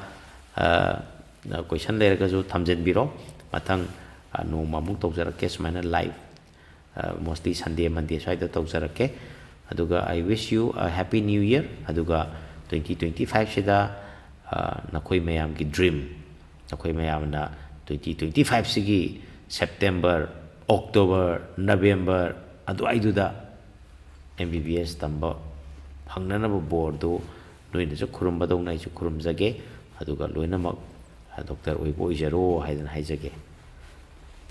ꯀꯣꯏꯁꯟ ꯂꯩꯔꯒꯁꯨ ꯊꯝꯖꯤꯟꯕꯤꯔꯣ ꯃꯊꯪ ꯅꯣꯡꯃ ꯑꯃꯨꯛ ꯇꯧꯖꯔꯛꯀꯦ ꯁꯨꯃꯥꯏꯅ ꯂꯥꯏꯚ ꯃꯣꯁꯂꯤ ꯁꯟꯗꯦ ꯃꯟꯗꯦ ꯁ꯭ꯋꯥꯏꯗ ꯇꯧꯖꯔꯛꯀꯦ ꯑꯗꯨꯒ ꯑꯥꯏ ꯋꯤꯁ ꯌꯨ ꯑ ꯍꯦꯄꯤ ꯅ꯭ꯌꯨ ꯏꯌꯔ ꯑꯗꯨꯒ 2025 ꯅꯈꯣꯏ ꯃꯌꯥꯝꯒꯤ ꯗ꯭ꯔꯤꯝ ꯅꯈꯣꯏ ꯃꯌꯥꯝꯅ 2025 ꯁꯤꯒꯤ ꯁꯦꯞꯇꯦꯝꯕꯔ ꯑꯣꯛꯇꯣꯕꯔ ꯅꯕꯦꯝꯕꯔ ꯑꯗꯨꯋꯥꯏꯗꯨꯗ MBBS ꯇꯝꯕ ꯐꯪꯅꯅꯕ ꯕꯣꯔꯗꯨ ꯅꯣꯏꯅꯁꯨ ꯈꯨꯔꯨꯝꯕꯗꯧꯅ ꯑꯩꯁꯨ ꯈꯨꯔꯨꯝꯖꯒꯦ ꯑꯗꯨꯒ ꯂꯣꯏꯅꯃꯛ ꯗꯣꯛꯇꯔ ꯑꯣꯏꯕ ꯑꯣꯏꯖꯔꯣ ꯍꯥꯏꯗꯅ ꯍꯥꯏꯖꯒꯦ.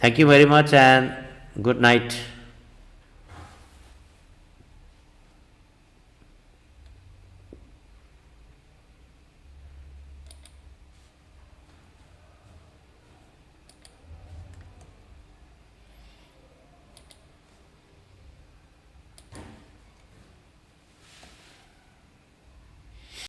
Thank you very much and good night.